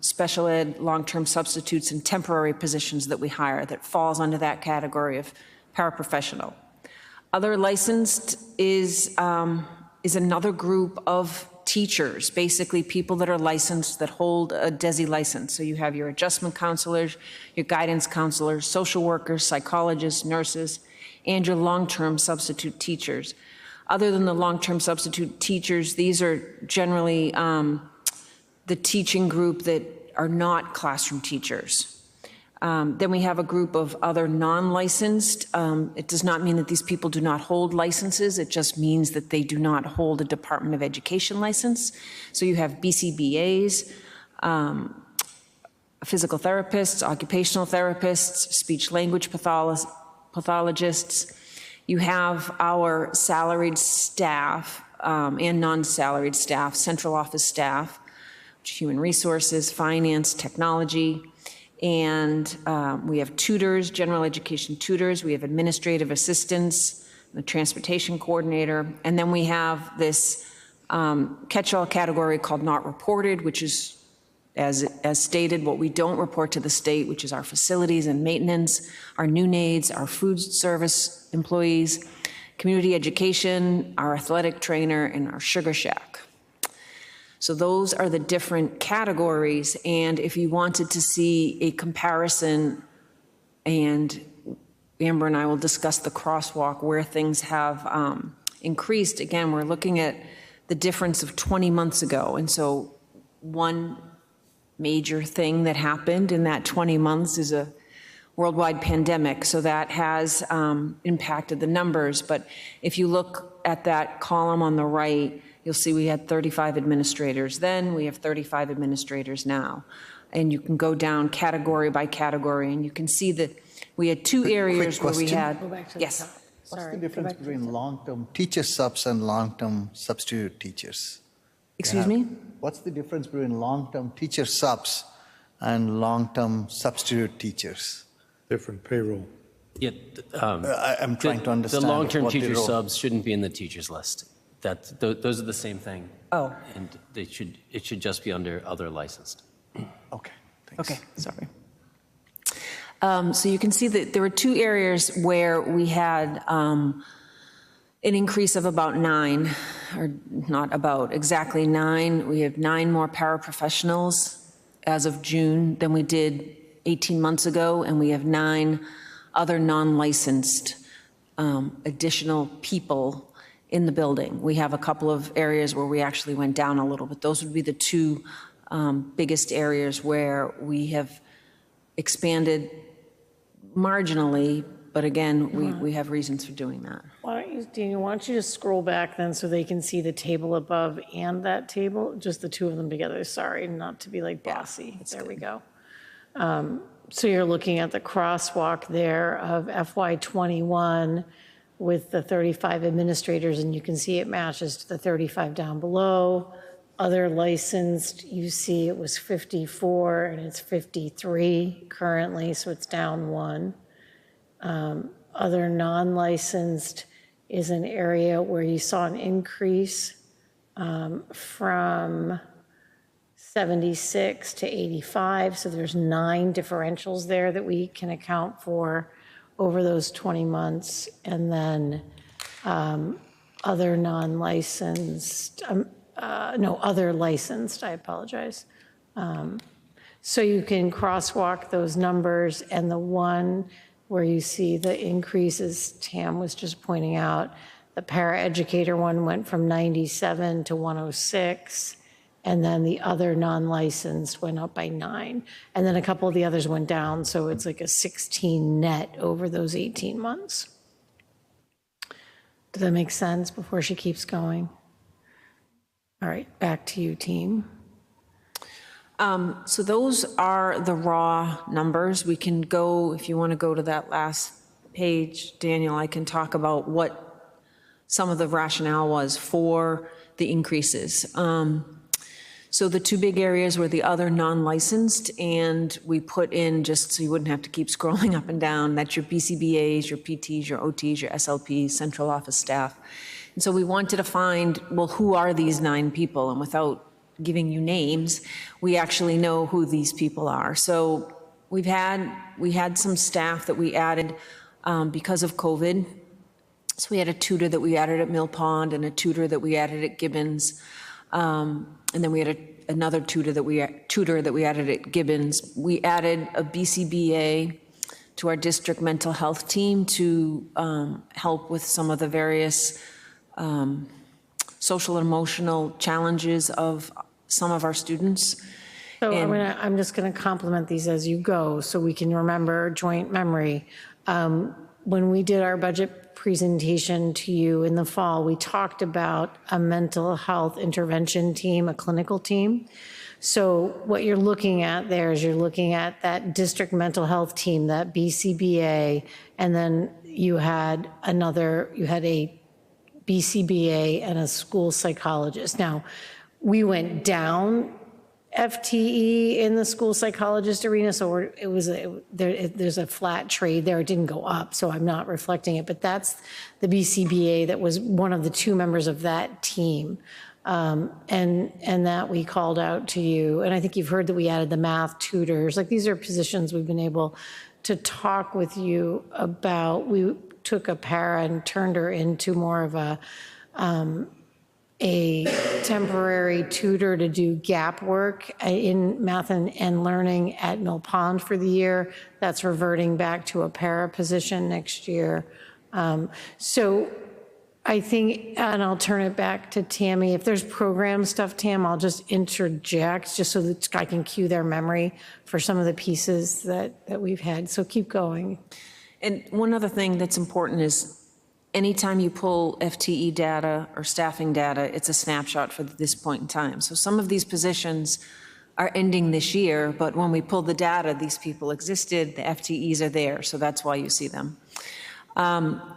special ed long-term substitutes and temporary positions that we hire that falls under that category of paraprofessional. Other licensed is another group of teachers, basically people that are licensed, that hold a DESI license. So you have your adjustment counselors, your guidance counselors, social workers, psychologists, nurses, and your long-term substitute teachers. Other than the long-term substitute teachers, these are generally the teaching group that are not classroom teachers. Then we have a group of other non-licensed. It does not mean that these people do not hold licenses. It just means that they do not hold a Department of Education license. So you have BCBAs, physical therapists, occupational therapists, speech language pathologists. You have our salaried staff and non-salaried staff, central office staff, human resources, finance, technology. And we have tutors, general education tutors. We have administrative assistants, the transportation coordinator. And then we have this catch-all category called not reported, which is, as stated, what we don't report to the state, which is our facilities and maintenance, our new aides, our food service employees, community education, our athletic trainer, and our sugar shack. So those are the different categories, and if you wanted to see a comparison, and Amber and I will discuss the crosswalk where things have increased, again, we're looking at the difference of 20 months ago. And so one major thing that happened in that 20 months is a worldwide pandemic, so that has impacted the numbers. But if you look at that column on the right, you'll see we had 35 administrators then, we have 35 administrators now. And you can go down category by category, and you can see that we had two areas where we had. Go back to the yes. top. What's Sorry, the go difference back to the between top. long-term teacher subs and long-term substitute teachers? Excuse me? What's the difference between long-term teacher subs and long-term substitute teachers? Different payroll. Yeah, I'm trying to understand. The long-term what the teacher role- subs shouldn't be in the teachers list. Those are the same thing. Oh. And it should just be under other licensed. Okay, thanks. Okay, sorry. So you can see that there were two areas where we had an increase of about 9, or not about, exactly 9. We have 9 more paraprofessionals as of June than we did 18 months ago, and we have 9 other non-licensed additional people in the building. We have a couple of areas where we actually went down a little, but those would be the two biggest areas where we have expanded marginally, but again, we have reasons for doing that. Why don't you, Daniel, why don't you just scroll back then so they can see the table above and that table, just the two of them together. Sorry, not to be like bossy. There we go. So you're looking at the crosswalk there of FY21 with the 35 administrators, and you can see it matches to the 35 down below. Other licensed, you see it was 54 and it's 53 currently, so it's down 1. Other non-licensed is an area where you saw an increase from 76 to 85. So there's 9 differentials there that we can account for over those 20 months. And then other non-licensed, other licensed, I apologize. So you can crosswalk those numbers, and the one where you see the increases, Tam was just pointing out, the paraeducator one went from 97 to 106, and then the other non-licensed went up by 9. And then a couple of the others went down, so it's like a 16 net over those 18 months. Does that make sense before she keeps going? All right, back to you, team. So those are the raw numbers. We can go, if you want to go to that last page, Daniel, I can talk about what some of the rationale was for the increases. So the two big areas were the other non-licensed, and we put in, just so you wouldn't have to keep scrolling up and down, that's your BCBAs, your PTs, your OTs, your SLPs, central office staff. And so we wanted to find, well, who are these 9 people? And without giving you names, we actually know who these people are. So we had some staff that we added because of COVID. So we had a tutor that we added at Mill Pond and a tutor that we added at Gibbons. And then we had another tutor that we added at Gibbons. We added a BCBA to our district mental health team to help with some of the various social and emotional challenges of some of our students. So I'm just going to compliment these as you go so we can remember joint memory. When we did our budget presentation to you in the fall, we talked about a mental health intervention team, a clinical team. So what you're looking at there is you're looking at that district mental health team, that BCBA, and then you had a BCBA and a school psychologist. Now, we went down FTE in the school psychologist arena, so there's a flat trade there. It didn't go up, so I'm not reflecting it, but that's the BCBA that was one of the two members of that team, and that we called out to you. And I think you've heard that we added the math tutors. Like, these are positions we've been able to talk with you about. We took a para and turned her into more of a temporary tutor to do gap work in math and learning at Mill Pond for the year. That's reverting back to a para position next year. So I think, and I'll turn it back to Tammy. If there's program stuff, Tam, I'll just interject just so that I can cue their memory for some of the pieces that we've had. So keep going. And one other thing that's important is anytime you pull FTE data or staffing data, it's a snapshot for this point in time. So some of these positions are ending this year, but when we pull the data, these people existed, the FTEs are there, so that's why you see them.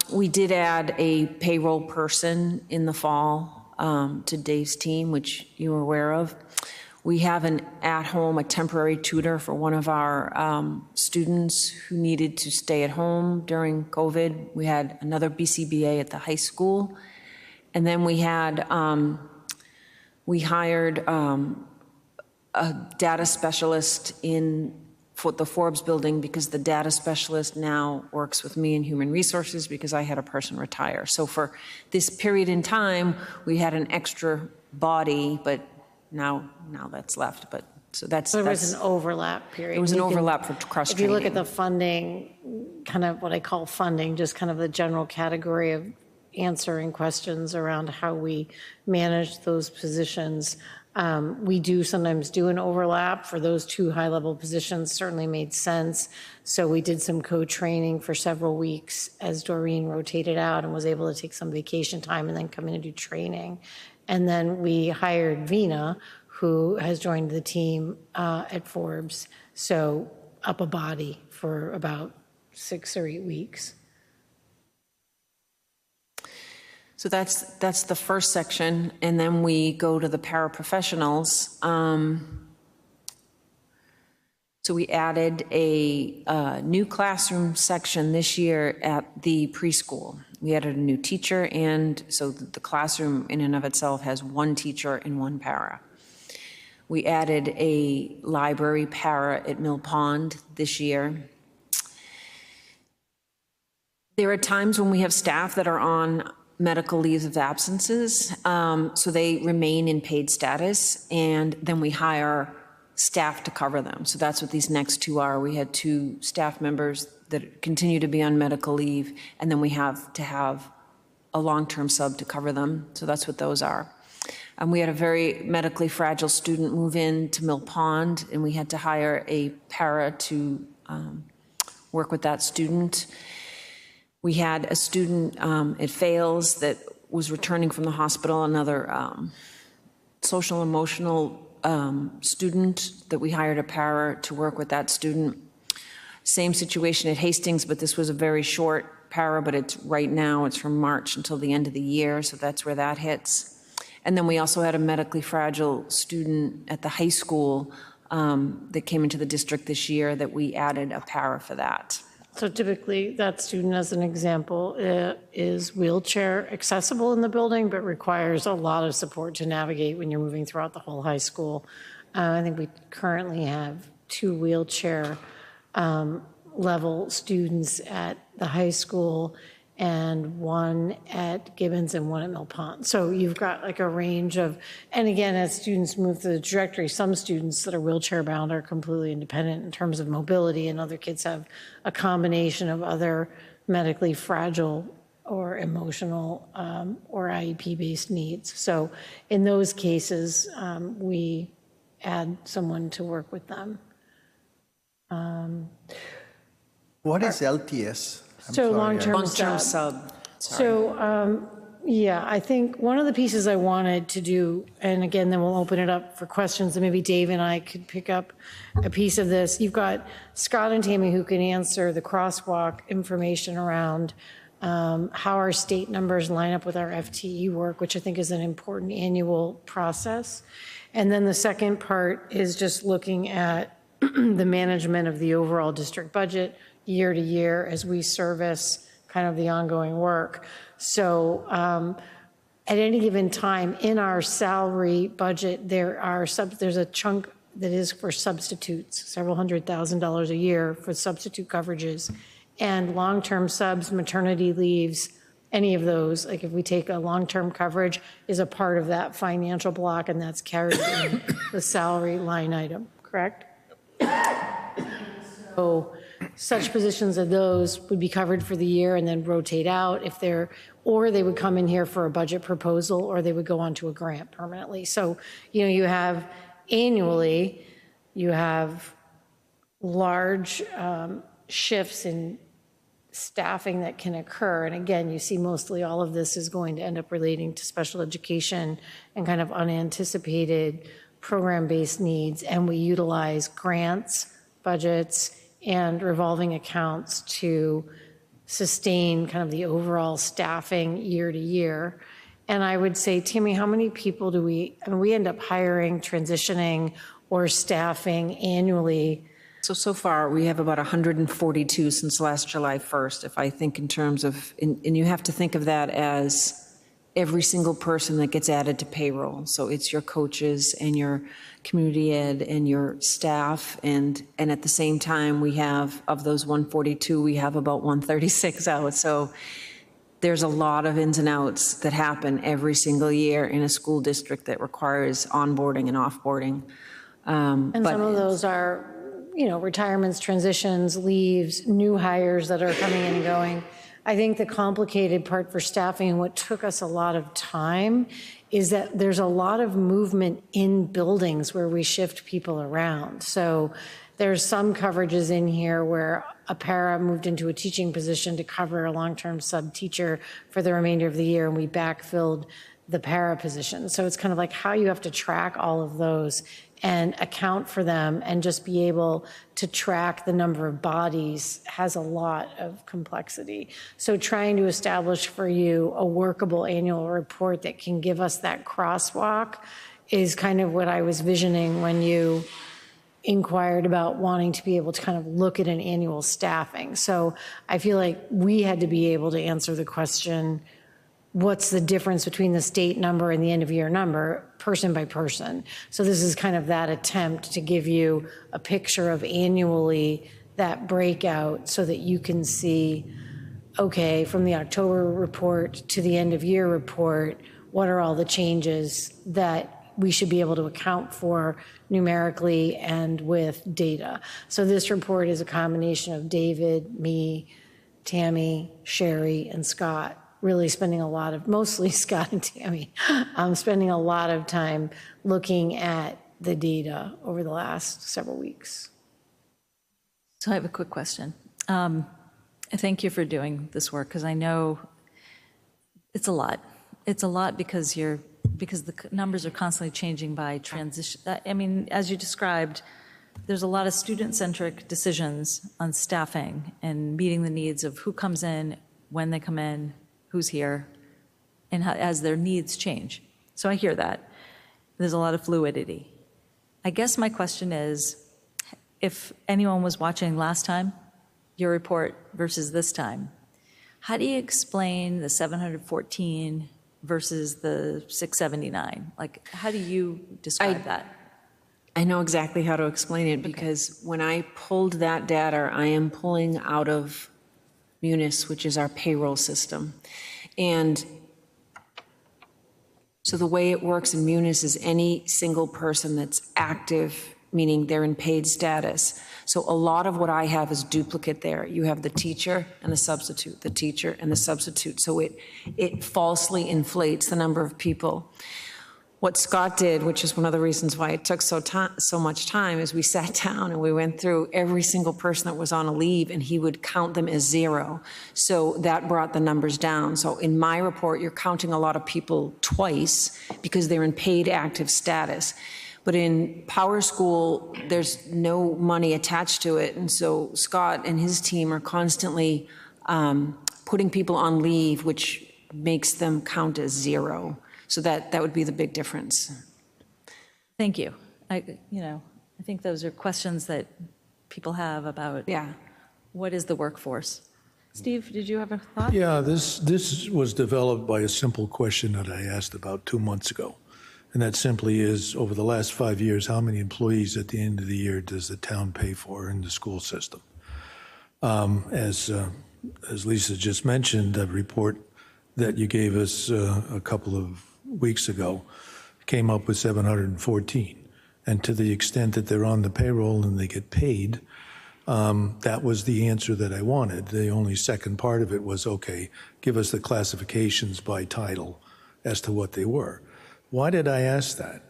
We did add a payroll person in the fall to Dave's team, which you were aware of. We have an at-home, a temporary tutor for one of our students who needed to stay at home during COVID. We had another BCBA at the high school. And then we hired a data specialist for the Forbes building, because the data specialist now works with me in human resources because I had a person retire. So for this period in time, we had an extra body, but now that's left, but so that's. So there was an overlap period. There was an overlap for cross-training. If you look at the funding, kind of what I call funding, just kind of the general category of answering questions around how we manage those positions. We do sometimes do an overlap for those two high-level positions, certainly made sense. So we did some co-training for several weeks as Doreen rotated out and was able to take some vacation time and then come in and do training. And then we hired Vina, who has joined the team at Forbes, so up a body for about 6 or 8 weeks. So that's the first section, and then we go to the paraprofessionals. So we added a new classroom section this year at the preschool. We added a new teacher, and so the classroom in and of itself has one teacher and one para. We added a library para at Mill Pond this year. There are times when we have staff that are on medical leaves of absences, so they remain in paid status, and then we hire staff to cover them. So that's what these next two are. We had 2 staff members that continue to be on medical leave, and then we have to have a long-term sub to cover them. So that's what those are. We had a very medically fragile student move in to Mill Pond, and we had to hire a para to work with that student. We had a student at Ftes that was returning from the hospital, another social emotional student that we hired a para to work with that student. Same situation at Hastings, but this was a very short para, but it's right now, it's from March until the end of the year, so that's where that hits. And then we also had a medically fragile student at the high school that came into the district this year that we added a para for that. So typically that student, as an example, is wheelchair accessible in the building, but requires a lot of support to navigate when you're moving throughout the whole high school. I think we currently have 2 wheelchair level students at the high school, and one at Gibbons and one at Mill Pond. So you've got like a range of, and again, as students move through the trajectory, some students that are wheelchair bound are completely independent in terms of mobility, and other kids have a combination of other medically fragile or emotional or IEP-based needs. So in those cases, we add someone to work with them. What is LTS? So long-term Long-term sub. sub. So, yeah, I think one of the pieces I wanted to do, and again, then we'll open it up for questions, and maybe Dave and I could pick up a piece of this. You've got Scott and Tammy who can answer the crosswalk information around how our state numbers line up with our FTE work, which I think is an important annual process. And then the second part is just looking at the management of the overall district budget year to year as we service kind of the ongoing work. So at any given time in our salary budget, there's a chunk that is for substitutes, several $100,000 a year for substitute coverages, and long-term subs, maternity leaves, any of those, like if we take a long-term coverage, is a part of that financial block, and that's carried in the salary line item, correct? So such positions as those would be covered for the year and then rotate out if they're, or they would come in here for a budget proposal, or they would go on to a grant permanently. So, you know, you have annually, you have large shifts in staffing that can occur. And again, you see mostly all of this is going to end up relating to special education and kind of unanticipated program-based needs. And we utilize grants, budgets, and revolving accounts to sustain kind of the overall staffing year to year. And I would say, Tammy, how many people do we end up hiring, transitioning, or staffing annually? So far, we have about 142 since last July 1st, if I think in terms of, and you have to think of that as every single person that gets added to payroll. So it's your coaches and your community ed and your staff. And at the same time, we have, of those 142, we have about 136 out. So there's a lot of ins and outs that happen every single year in a school district that requires onboarding and offboarding. And some of those are, you know, retirements, transitions, leaves, new hires that are coming in and going. I think the complicated part for staffing and what took us a lot of time is that there's a lot of movement in buildings where we shift people around. So there's some coverages in here where a para moved into a teaching position to cover a long-term sub-teacher for the remainder of the year, and we backfilled the para position. So it's kind of like how you have to track all of those and account for them and just be able to track the number of bodies has a lot of complexity. So trying to establish for you a workable annual report that can give us that crosswalk is kind of what I was visioning when you inquired about wanting to be able to kind of look at an annual staffing. So I feel like we had to be able to answer the question, what's the difference between the state number and the end of year number, person by person? So this is kind of that attempt to give you a picture of annually that breakout so that you can see, okay, from the October report to the end of year report, what are all the changes that we should be able to account for numerically and with data. So this report is a combination of David, me, Tammy, Sherry, and Scott, really spending a lot of, mostly Scott and Tammy, spending a lot of time looking at the data over the last several weeks. So I have a quick question. Thank you for doing this work, because I know it's a lot. It's a lot because the numbers are constantly changing by transition. I mean, as you described, there's a lot of student-centric decisions on staffing and meeting the needs of who comes in, when they come in, who's here, and how, as their needs change. So I hear that. There's a lot of fluidity. I guess my question is, if anyone was watching last time, your report versus this time, how do you explain the 714 versus the 679? Like, how do you describe that? I know exactly how to explain it, because when I pulled that data, I am pulling out of Munis, which is our payroll system. And so the way it works in Munis is any single person that's active, meaning they're in paid status. So a lot of what I have is duplicate there. You have the teacher and the substitute, the teacher and the substitute. So it falsely inflates the number of people. What Scott did, which is one of the reasons why it took so much time, is we sat down and we went through every single person that was on a leave, and he would count them as 0. So that brought the numbers down. So in my report, you're counting a lot of people twice because they're in paid active status. But in Power School, there's no money attached to it. And so Scott and his team are constantly putting people on leave, which makes them count as 0. So that would be the big difference. Thank you. I think those are questions that people have about what is the workforce. Steve, did you have a thought? Yeah, this was developed by a simple question that I asked about 2 months ago. And that simply is, over the last 5 years, how many employees at the end of the year does the town pay for in the school system? As Lisa just mentioned, the report that you gave us a couple of weeks ago came up with 714. And to the extent that they're on the payroll and they get paid, that was the answer that I wanted. The only second part of it was, okay, give us the classifications by title as to what they were. Why did I ask that?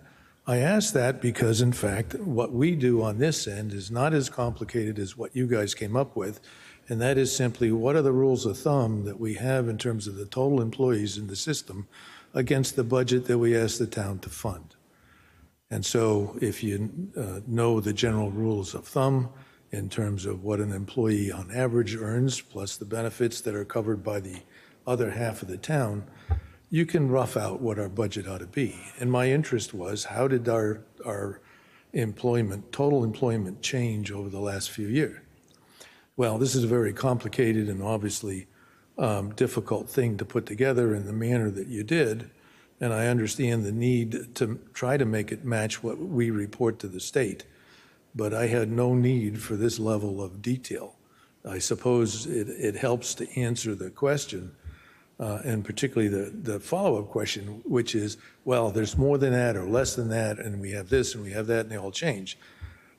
I asked that because, in fact, what we do on this end is not as complicated as what you guys came up with, and that is simply what are the rules of thumb that we have in terms of the total employees in the system against the budget that we ask the town to fund. And so if you know the general rules of thumb in terms of what an employee on average earns, plus the benefits that are covered by the other half of the town, you can rough out what our budget ought to be. And my interest was, how did our employment, total employment, change over the last few years? Well, this is a very complicated and obviously difficult thing to put together in the manner that you did, and I understand the need to try to make it match what we report to the state, but I had no need for this level of detail. I suppose it helps to answer the question, and particularly the follow-up question, which is, well, there's more than that or less than that, and we have this and we have that, and they all change.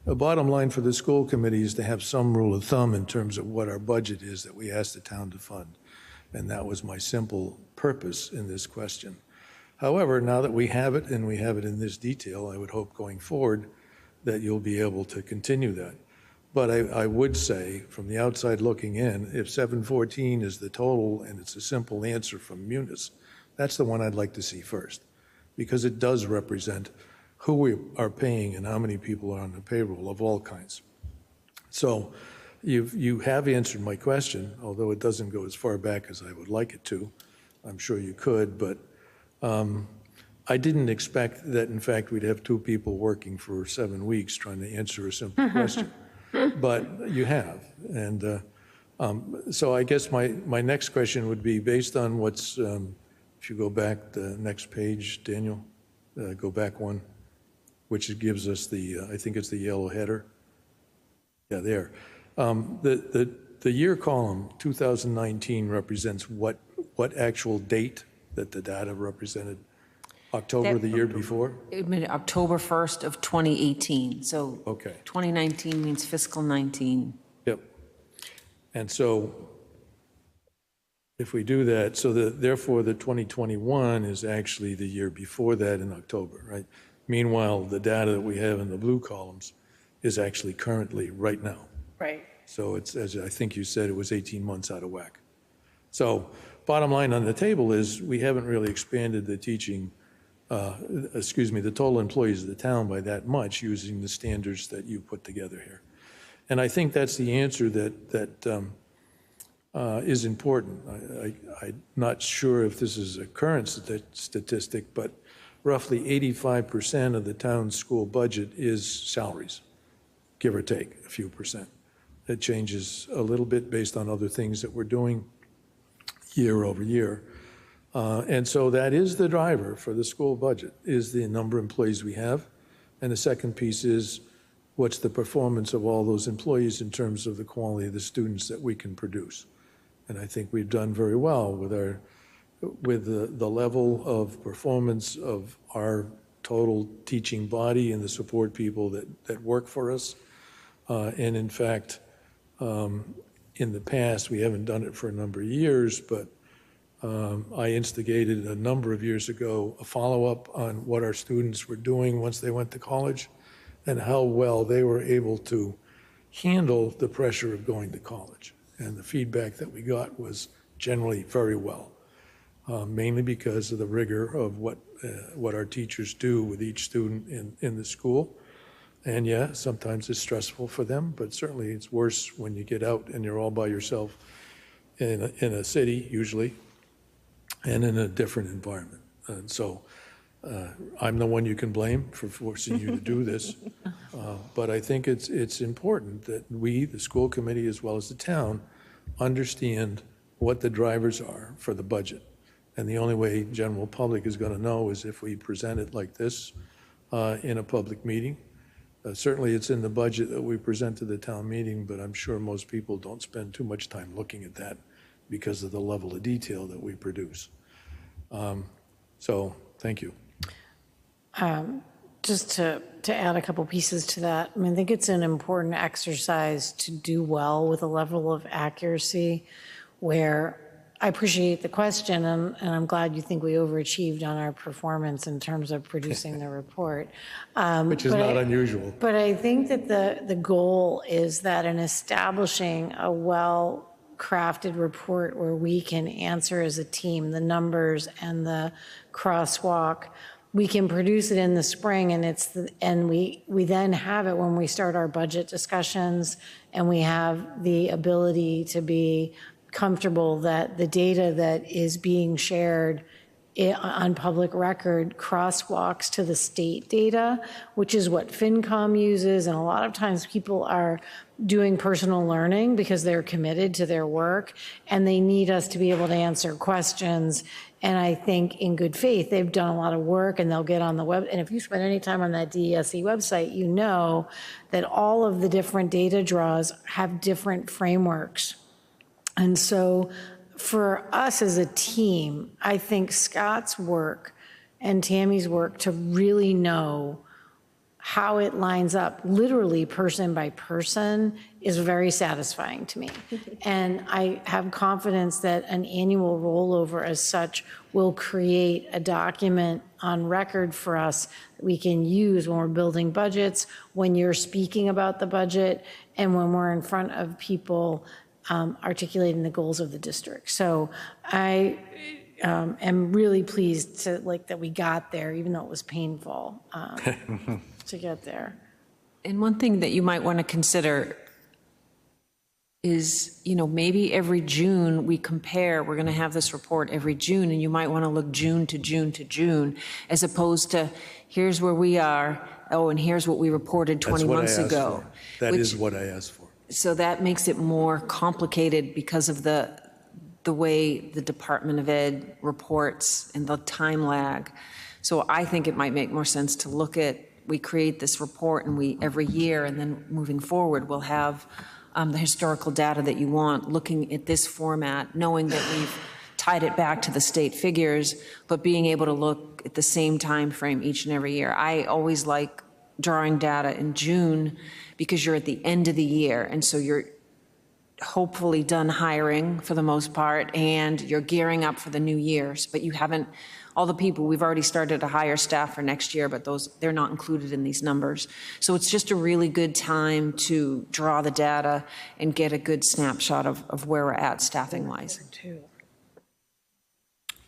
The bottom line for the school committee is to have some rule of thumb in terms of what our budget is that we ask the town to fund. And that was my simple purpose in this question. However, now that we have it and we have it in this detail, I would hope going forward that you'll be able to continue that. But I would say, from the outside looking in, if 714 is the total and it's a simple answer from Munis, that's the one I'd like to see first, because it does represent who we are paying and how many people are on the payroll of all kinds. So you have answered my question, although it doesn't go as far back as I would like it to. I'm sure you could, but I didn't expect that, in fact, we'd have 2 people working for 7 weeks trying to answer a simple question. But you have. And so I guess my next question would be, based on what's, if you go back the next page, Daniel, go back one, which gives us the, I think it's the yellow header. Yeah, there. The year column, 2019, represents what actual date that the data represented? October the year before? It meant October 1st of 2018. So Okay. 2019 means fiscal 19. Yep. And so if we do that, so therefore the 2021 is actually the year before that in October, right? Meanwhile, the data that we have in the blue columns is actually currently right now. Right. So it's, as I think you said, it was 18 months out of whack. So bottom line on the table is we haven't really expanded the teaching, the total employees of the town by that much using the standards that you put together here. And I think that's the answer that is important. I'm not sure if this is a current statistic, but roughly 85% of the town's school budget is salaries, give or take a few percent. It changes a little bit based on other things that we're doing year over year. And so that is the driver for the school budget, is the number of employees we have. And the second piece is, what's the performance of all those employees in terms of the quality of the students that we can produce? And I think we've done very well with the level of performance of our total teaching body and the support people that work for us. And in fact, in the past, we haven't done it for a number of years, but I instigated a number of years ago a follow-up on what our students were doing once they went to college and how well they were able to handle the pressure of going to college. And the feedback that we got was generally very well, mainly because of the rigor of what our teachers do with each student in the school. And yeah, sometimes it's stressful for them, but certainly it's worse when you get out and you're all by yourself in a city, usually, and in a different environment. And so I'm the one you can blame for forcing you to do this. But I think it's important that we, the school committee, as well as the town, understand what the drivers are for the budget. And the only way general public is going to know is if we present it like this in a public meeting. Certainly it's in the budget that we present to the town meeting, but I'm sure most people don't spend too much time looking at that because of the level of detail that we produce. So thank you. Just to add a couple pieces to that, I mean, I think it's an important exercise to do well with a level of accuracy where I appreciate the question, and I'm glad you think we overachieved on our performance in terms of producing the report. Which is not unusual. But I think that the goal is that in establishing a well-crafted report where we can answer as a team the numbers and the crosswalk, we can produce it in the spring, and we then have it when we start our budget discussions, and we have the ability to be comfortable that the data that is being shared on public record crosswalks to the state data, which is what FinCom uses. And a lot of times people are doing personal learning because they're committed to their work and they need us to be able to answer questions. And I think in good faith, they've done a lot of work and they'll get on the web. And if you spend any time on that DESE website, you know that all of the different data draws have different frameworks. And so for us as a team, I think Scott's work and Tammy's work to really know how it lines up literally person by person is very satisfying to me. And I have confidence that an annual rollover as such will create a document on record for us that we can use when we're building budgets, when you're speaking about the budget, and when we're in front of people articulating the goals of the district. So I am really pleased to that we got there, even though it was painful to get there. And one thing that you might want to consider is, maybe every June we compare, we're going to have this report every June, and you might want to look June to June to June, as opposed to here's where we are, and here's what we reported 20 months ago. That is what I asked for. So that makes it more complicated because of the way the Department of Ed reports and the time lag. So I think it might make more sense to look at, we create this report and every year, and then moving forward, we'll have the historical data that you want, looking at this format, knowing that we've tied it back to the state figures, but being able to look at the same time frame each and every year. I always like drawing data in June because you're at the end of the year, and so you're hopefully done hiring for the most part, and you're gearing up for the new years, but you haven't, all the people, we've already started to hire staff for next year, but they're not included in these numbers. So it's just a really good time to draw the data and get a good snapshot of where we're at staffing-wise.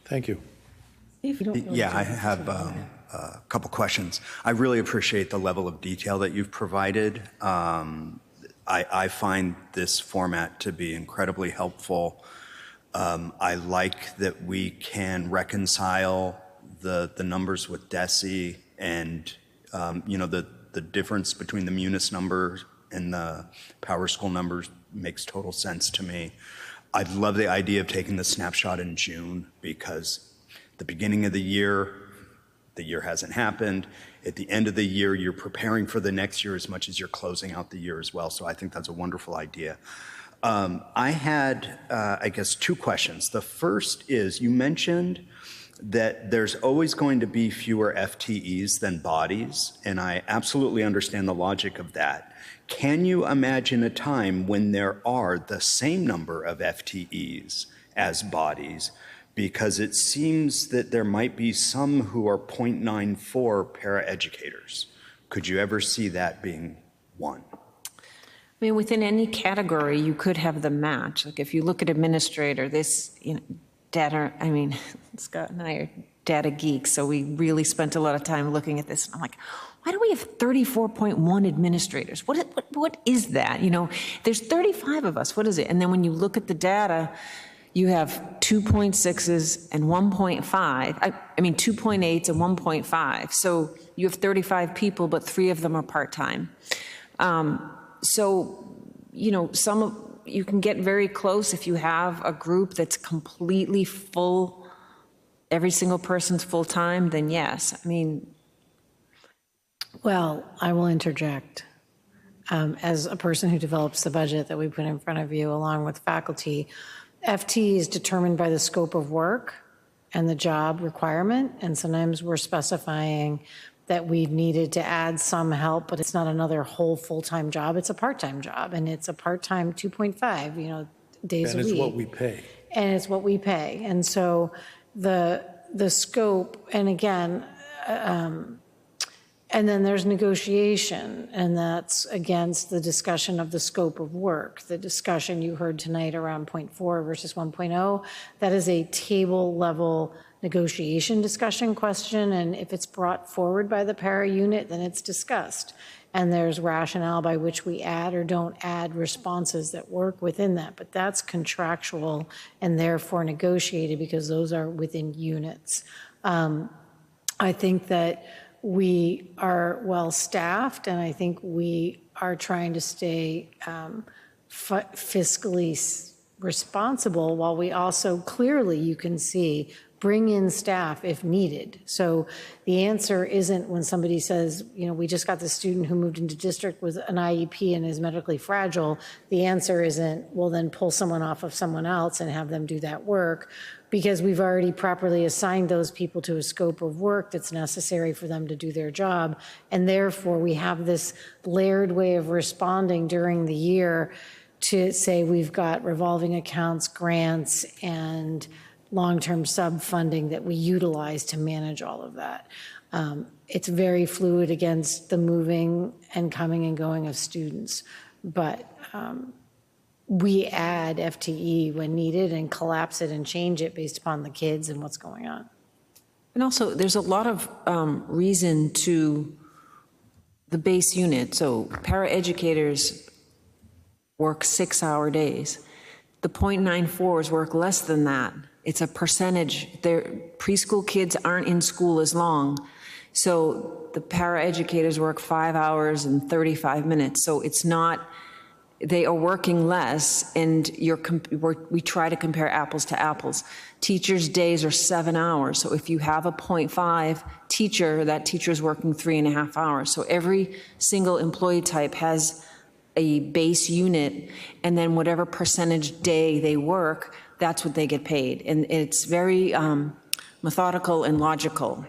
Thank you. Yeah, I have a couple questions. I really appreciate the level of detail that you've provided. I find this format to be incredibly helpful. I like that we can reconcile the numbers with DESE and the difference between the Munis numbers and the Power School numbers makes total sense to me. I love the idea of taking the snapshot in June because the beginning of the year hasn't happened. At the end of the year, you're preparing for the next year as much as you're closing out the year as well. So I think that's a wonderful idea. I had, I guess, two questions. The first is, you mentioned that there's always going to be fewer FTEs than bodies, and I absolutely understand the logic of that. Can you imagine a time when there are the same number of FTEs as bodies? Because it seems that there might be some who are 0.94 paraeducators. Could you ever see that being one? I mean, within any category, you could have the match. Like if you look at administrator, this, data, I mean, Scott and I are data geeks, so we really spent a lot of time looking at this. And I'm like, why do we have 34.1 administrators? What is that? There's 35 of us. What is it? And then when you look at the data, you have 2.6s and 1.5. I mean, 2.8s and 1.5. So you have 35 people, but 3 of them are part-time. You can get very close if you have a group that's completely full, every single person's full-time, then yes. I mean. Well, I will interject. As a person who develops the budget that we put in front of you along with faculty, FT is determined by the scope of work and the job requirement, and sometimes we're specifying that we needed to add some help, but it's not another whole full-time job. It's a part-time job, and it's a part-time 2.5, days a week. And it's what we pay. And it's what we pay. And so the scope, and again, and then there's negotiation, and that's against the discussion of the scope of work. The discussion you heard tonight around 0.4 versus 1.0, that is a table level negotiation discussion question, and if it's brought forward by the para unit, then it's discussed. And there's rationale by which we add or don't add responses that work within that, but that's contractual and therefore negotiated because those are within units. I think that we are well-staffed, and I think we are trying to stay fiscally responsible, while we also clearly, you can see, bring in staff if needed. So the answer isn't when somebody says, we just got the student who moved into district with an IEP and is medically fragile. The answer isn't, well, then pull someone off of someone else and have them do that work, because we've already properly assigned those people to a scope of work that's necessary for them to do their job. And therefore, we have this layered way of responding during the year to say we've got revolving accounts, grants, and long-term sub-funding that we utilize to manage all of that. It's very fluid against the moving and coming and going of students, but we add FTE when needed and collapse it and change it based upon the kids and what's going on. And also, there's a lot of reason to the base unit. So paraeducators work 6-hour days. The 0.94s work less than that. It's a percentage. Their preschool kids aren't in school as long. So the paraeducators work 5 hours and 35 minutes. So it's not, they are working less, and we try to compare apples to apples. Teachers' days are 7 hours. So if you have a 0.5 teacher, that teacher is working 3.5 hours. So every single employee type has a base unit, and then whatever percentage day they work, that's what they get paid. And it's very methodical and logical.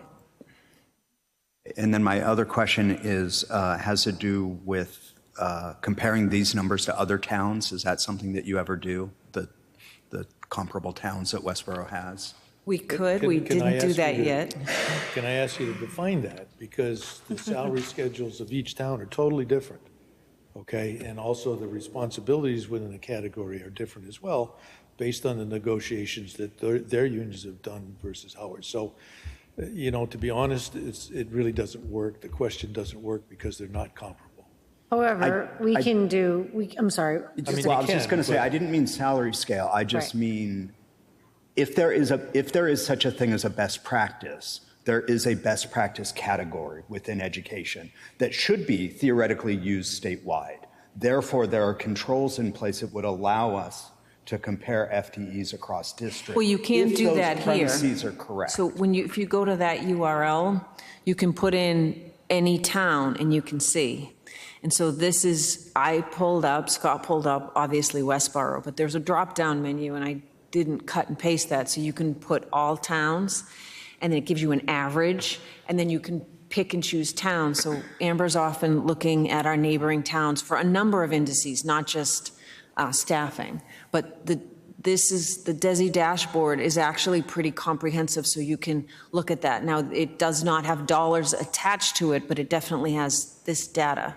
And then my other question is, has to do with comparing these numbers to other towns. Is that something that you ever do, the comparable towns that Westborough has? We could. We didn't do that yet. Can I ask you to define that? Because the salary schedules of each town are totally different, okay? And also the responsibilities within a category are different as well, based on the negotiations that their unions have done versus ours. So, to be honest, it really doesn't work. The question doesn't work because they're not comparable. However, I'm sorry. I was just going to say, I didn't mean salary scale. I just mean, if there is such a thing as a best practice, there is a best practice category within education that should be theoretically used statewide. Therefore, there are controls in place that would allow us to compare FTEs across districts. Well, you can't do that here. If those premises are correct. So if you go to that URL, you can put in any town and you can see. And so this is, Scott pulled up, obviously Westborough, but there's a drop-down menu, and I didn't cut and paste that, so you can put all towns, and then it gives you an average, and then you can pick and choose towns. So Amber's often looking at our neighboring towns for a number of indices, not just staffing. But the DESI dashboard is actually pretty comprehensive, so you can look at that. Now, it does not have dollars attached to it, but it definitely has this data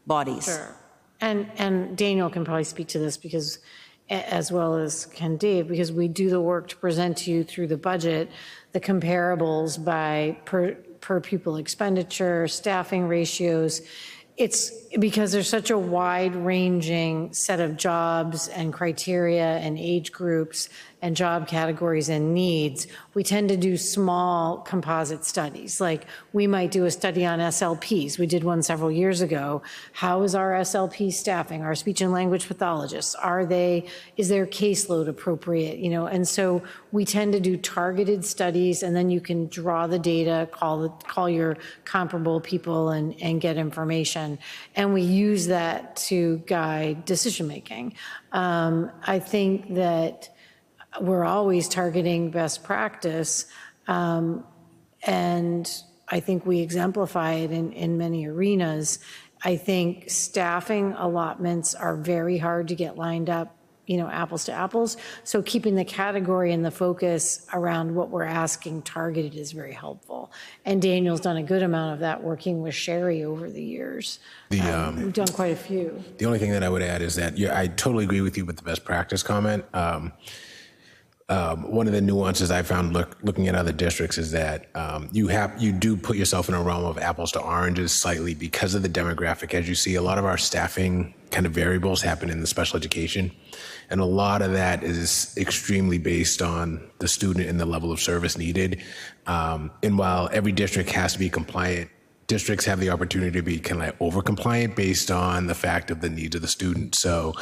bodies. Sure. And Daniel can probably speak to this because, as well as can Dave, because we do the work to present to you through the budget, the comparables by per pupil expenditure, staffing ratios. It's because there's such a wide-ranging set of jobs and criteria and age groups and job categories and needs, we tend to do small composite studies. Like we might do a study on SLPs. We did one several years ago. How is our SLP staffing, our speech and language pathologists? Is their caseload appropriate? You know, and so we tend to do targeted studies, and then you can draw the data, call your comparable people and get information. And we use that to guide decision-making. I think that we're always targeting best practice, and I think we exemplify it in many arenas. I think staffing allotments are very hard to get lined up, you know, apples to apples. So keeping the category and the focus around what we're asking targeted is very helpful. And Daniel's done a good amount of that working with Sherry over the years. We've done quite a few. The only thing that I would add is that I totally agree with you with the best practice comment. One of the nuances I found looking at other districts is that you do put yourself in a realm of apples to oranges slightly because of the demographic. As you see, a lot of our staffing kind of variables happen in the special education, and a lot of that is extremely based on the student and the level of service needed. And while every district has to be compliant, districts have the opportunity to be kind of like over compliant based on the fact of the needs of the student. So,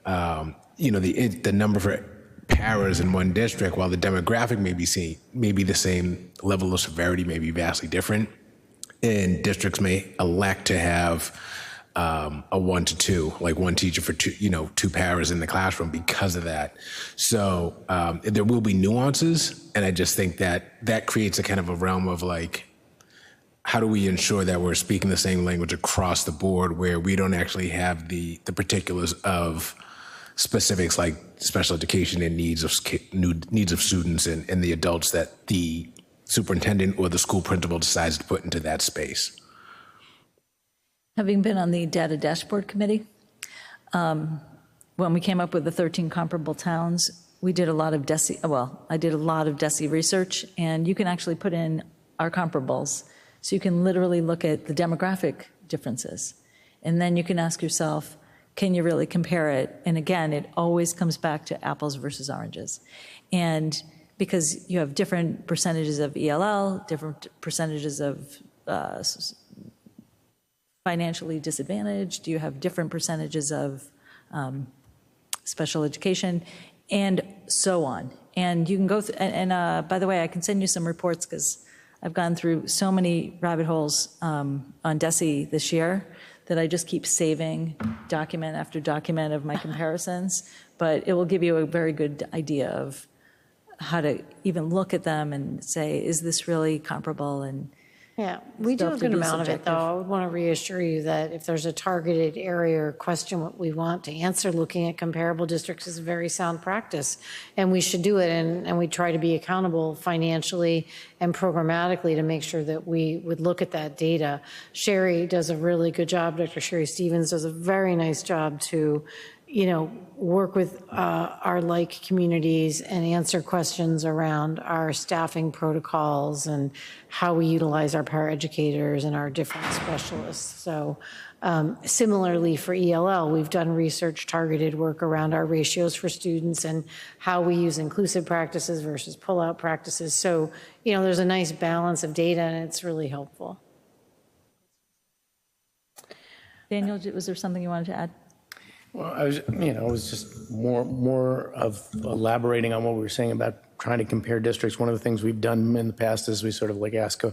the number for paras in one district, while the demographic may be the same, level of severity may be vastly different, and districts may elect to have a 1 to 2, like one teacher for two paras in the classroom because of that. So there will be nuances, and I just think that creates a kind of a realm of like, how do we ensure that we're speaking the same language across the board, where we don't actually have the particulars of specifics like special education and needs of students and the adults that the superintendent or the school principal decides to put into that space. Having been on the data dashboard committee, when we came up with the 13 comparable towns, we did a lot of I did a lot of DESI research, and you can actually put in our comparables. So you can literally look at the demographic differences. And then you can ask yourself, can you really compare it? And again, it always comes back to apples versus oranges. And because you have different percentages of ELL, different percentages of financially disadvantaged, you have different percentages of special education, and so on. And you can go through, and by the way, I can send you some reports because I've gone through so many rabbit holes on DESI this year that I just keep saving document after document of my comparisons, but it will give you a very good idea of how to even look at them and say, is this really comparable? And yeah, we do a good amount of it, though. I would want to reassure you that if there's a targeted area or question what we want to answer, looking at comparable districts is a very sound practice, and we should do it, and we try to be accountable financially and programmatically to make sure that we would look at that data. Sherry does a really good job. Dr. Sherry Stevens does a very nice job to work with our like communities and answer questions around our staffing protocols and how we utilize our paraeducators and our different specialists. So similarly for ELL, we've done research targeted work around our ratios for students and how we use inclusive practices versus pull-out practices. So, there's a nice balance of data, and it's really helpful. Daniel, was there something you wanted to add? Well, it was just more of elaborating on what we were saying about trying to compare districts. One of the things we've done in the past is we sort of like ask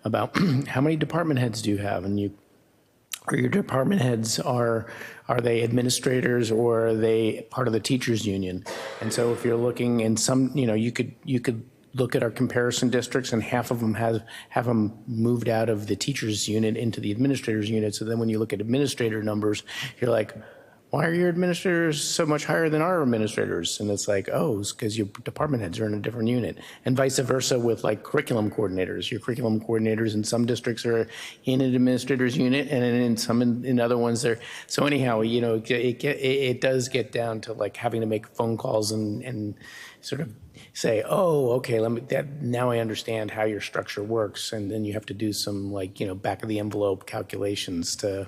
about how many department heads do you have? And you or your department heads are they administrators or are they part of the teachers union? And so if you're looking in some, you could look at our comparison districts, and half of them have them moved out of the teachers unit into the administrators unit. So then when you look at administrator numbers, you're like, why are your administrators so much higher than our administrators? And it's like, oh, it's because your department heads are in a different unit. And vice versa with like curriculum coordinators. Your curriculum coordinators in some districts are in an administrator's unit, and in some in other ones they're. So anyhow, it does get down to like having to make phone calls and sort of say, oh, okay, now I understand how your structure works. And then you have to do some back of the envelope calculations to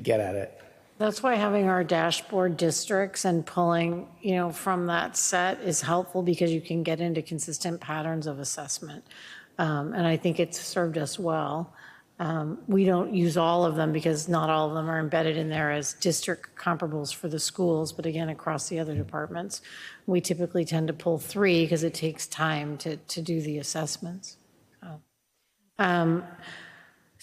get at it. That's why having our dashboard districts and pulling, from that set is helpful, because you can get into consistent patterns of assessment. And I think it's served us well. We don't use all of them because not all of them are embedded in there as district comparables for the schools, but again, across the other departments, we typically tend to pull 3 because it takes time to do the assessments.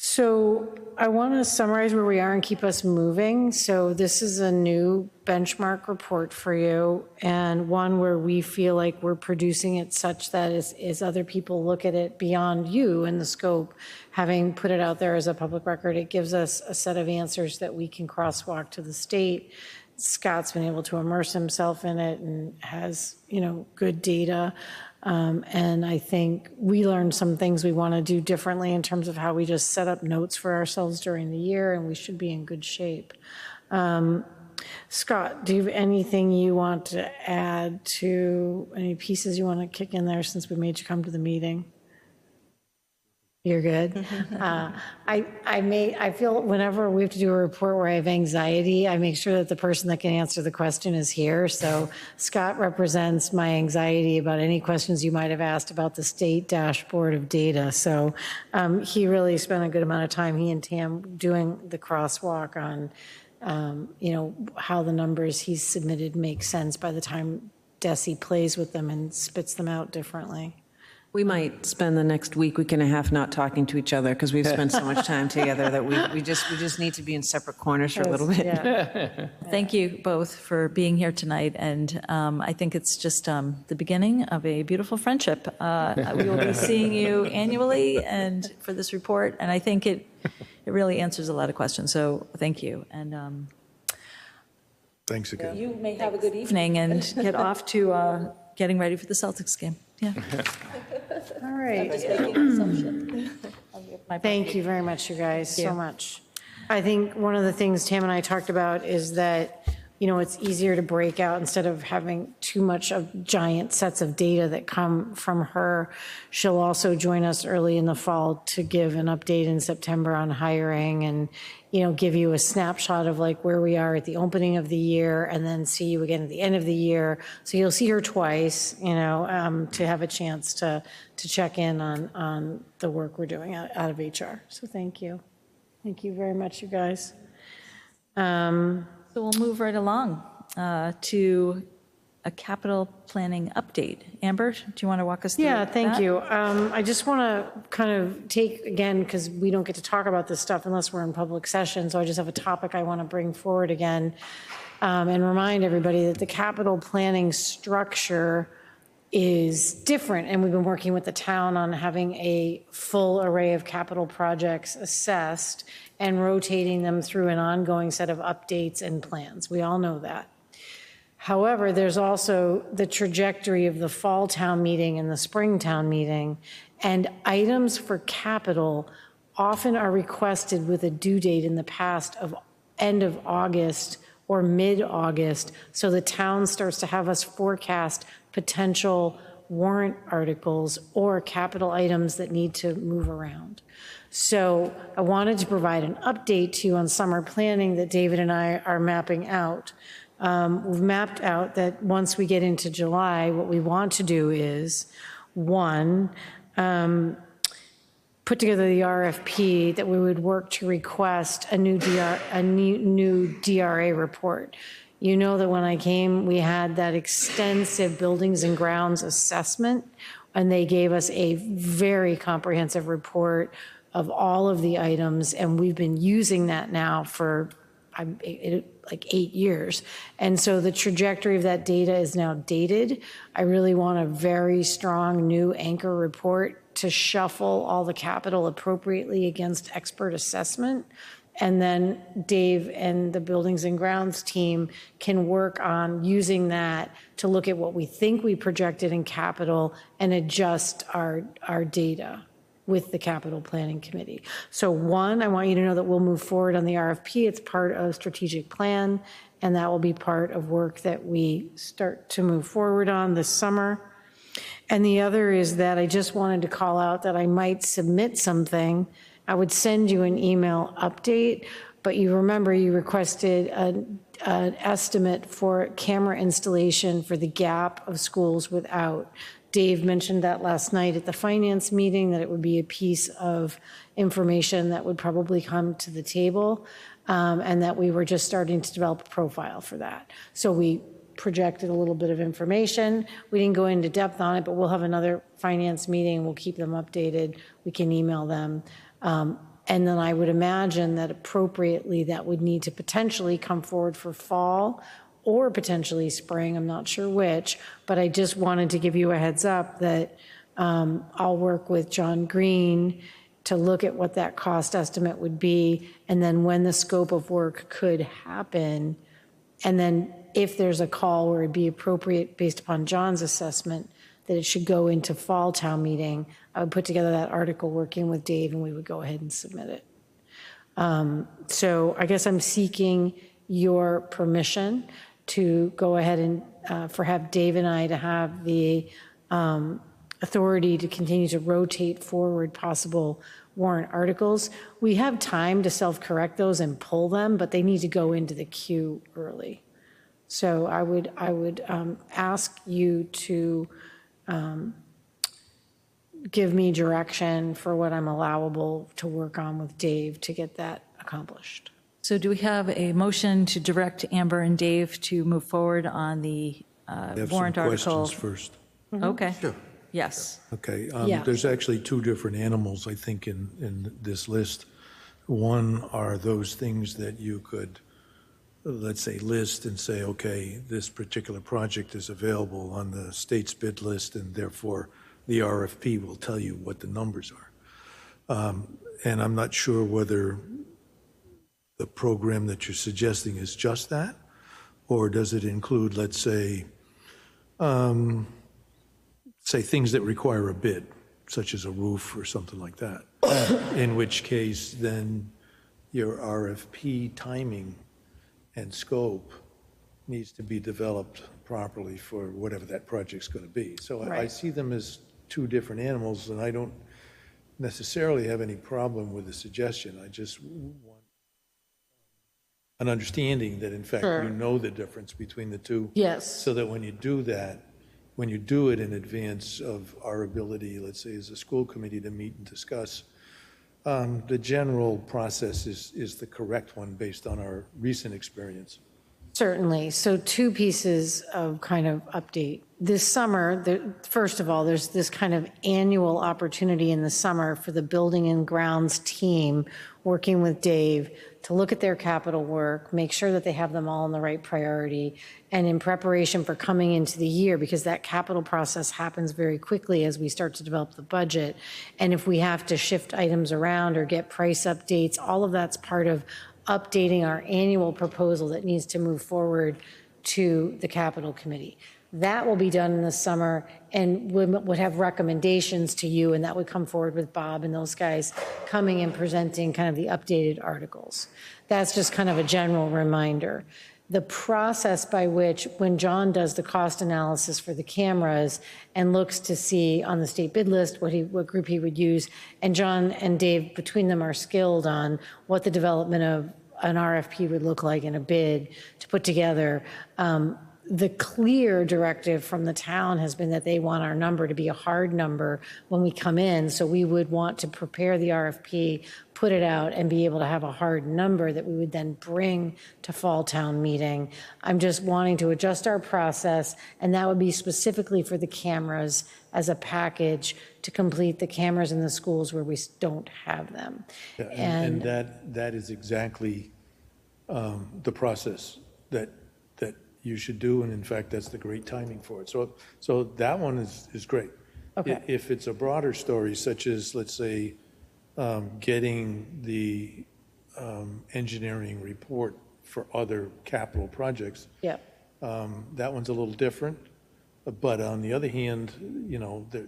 So I want to summarize where we are and keep us moving. So this is a new benchmark report for you, and one where we feel like we're producing it such that as other people look at it beyond you and the scope, having put it out there as a public record, it gives us a set of answers that we can crosswalk to the state. Scott's been able to immerse himself in it and has, good data. And I think we learned some things we want to do differently in terms of how we just set up notes for ourselves during the year, and we should be in good shape. Scott, do you have anything you want to add to any pieces you want to kick in there since we made you come to the meeting? You're good. I feel whenever we have to do a report where I have anxiety, I make sure that the person that can answer the question is here. So Scott represents my anxiety about any questions you might have asked about the state dashboard of data. So he really spent a good amount of time, he and Tam, doing the crosswalk on, how the numbers he's submitted make sense by the time Desi plays with them and spits them out differently. We might spend the next week and a half not talking to each other because we've spent so much time together that we just need to be in separate corners for a little bit. Yeah. Thank you both for being here tonight, and I think it's just the beginning of a beautiful friendship. We will be seeing you annually and for this report, and I think it really answers a lot of questions, so thank you. And Thanks again. you may have a good evening and get off to getting ready for the Celtics game. Yeah. All right. Thank you very much, you guys, so much. I think one of the things Tam and I talked about is that, it's easier to break out instead of having too much of giant sets of data that come from her. She'll also join us early in the fall to give an update in September on hiring and, give you a snapshot of like where we are at the opening of the year, and then see you again at the end of the year. So you'll see her twice, to have a chance to check in on the work we're doing out of HR. So thank you. Thank you very much, you guys. So we'll move right along to a capital planning update. Amber, do you want to walk us through Yeah, that? thank you. I just want to kind of take, again, because we don't get to talk about this stuff unless we're in public session, so I just have a topic I want to bring forward again and remind everybody that the capital planning structure is different, and we've been working with the town on having a full array of capital projects assessed and rotating them through an ongoing set of updates and plans. We all know that. However, there's also the trajectory of the fall town meeting and the spring town meeting, and items for capital often are requested with a due date in the past of end of August or mid-August, so the town starts to have us forecast potential warrant articles or capital items that need to move around. So I wanted to provide an update to you on summer planning that David and I are mapping out. We've mapped out that once we get into July, what we want to do is, one, put together the RFP that we would work to request a new DRA report. You know that when I came, we had that extensive buildings and grounds assessment, and they gave us a very comprehensive report, of all of the items, and we've been using that now for like 8 years. And so the trajectory of that data is now dated. I really want a very strong new anchor report to shuffle all the capital appropriately against expert assessment. And then Dave and the Buildings and Grounds team can work on using that to look at what we think we projected in capital and adjust our data with the capital planning committee. So one, I want you to know that we'll move forward on the RFP. It's part of strategic plan, and that will be part of work that we start to move forward on this summer. And the other is that I just wanted to call out that I might submit something. I would send you an email update, but you remember you requested an estimate for camera installation for the gap of schools without. Dave mentioned that last night at the finance meeting, that it would be a piece of information that would probably come to the table, and that we were just starting to develop a profile for that. So we projected a little bit of information. We didn't go into depth on it, but we'll have another finance meeting. We'll keep them updated. We can email them. And then I would imagine that appropriately that would need to potentially come forward for fall or potentially spring, I'm not sure which, but I just wanted to give you a heads up that I'll work with John Green to look at what that cost estimate would be, and then when the scope of work could happen, and then if there's a call where it'd be appropriate based upon John's assessment that it should go into fall town meeting, I would put together that article working with Dave, and we would go ahead and submit it. So I guess I'm seeking your permission to go ahead and have Dave and I to have the authority to continue to rotate forward possible warrant articles. We have time to self-correct those and pull them, but they need to go into the queue early. So I would ask you to give me direction for what I'm allowable to work on with Dave to get that accomplished. So do we have a motion to direct Amber and Dave to move forward on the warrant article? Questions first. Okay. Sure. Yes. Okay. Yeah. There's actually two different animals, I think, in this list. One are those things that you could, let's say, list and say, okay, this particular project is available on the state's bid list, and therefore the RFP will tell you what the numbers are. And I'm not sure whether the program that you're suggesting is just that, or does it include, let's say, things that require a bid, such as a roof or something like that, in which case then your RFP timing and scope needs to be developed properly for whatever that project's going to be. So I see them as two different animals, and I don't necessarily have any problem with the suggestion. I just want an understanding that, in fact, you know the difference between the two. Yes. So that when you do that, when you do it in advance of our ability, let's say, as a school committee to meet and discuss, the general process is the correct one based on our recent experience. Certainly. So two pieces of kind of update. This summer, first of all, there's this kind of annual opportunity in the summer for the Building and Grounds team working with Dave to look at their capital work, make sure that they have them all in the right priority, and in preparation for coming into the year, because that capital process happens very quickly as we start to develop the budget. And if we have to shift items around or get price updates, all of that's part of updating our annual proposal that needs to move forward to the capital committee. That will be done in the summer and would have recommendations to you, and that would come forward with Bob and those guys coming and presenting kind of the updated articles. That's just kind of a general reminder. The process by which, when John does the cost analysis for the cameras and looks to see on the state bid list what group he would use, and John and Dave between them are skilled on what the development of an RFP would look like in a bid to put together, the clear directive from the town has been that they want our number to be a hard number when we come in. So we would want to prepare the RFP, put it out, and be able to have a hard number that we would then bring to fall town meeting. I'm just wanting to adjust our process, and that would be specifically for the cameras as a package to complete the cameras in the schools where we don't have them. Yeah, and that is exactly the process that you should do, and in fact, that's the great timing for it. So that one is great. Okay. If it's a broader story, such as, let's say, getting the engineering report for other capital projects, Yep. that one's a little different. But on the other hand,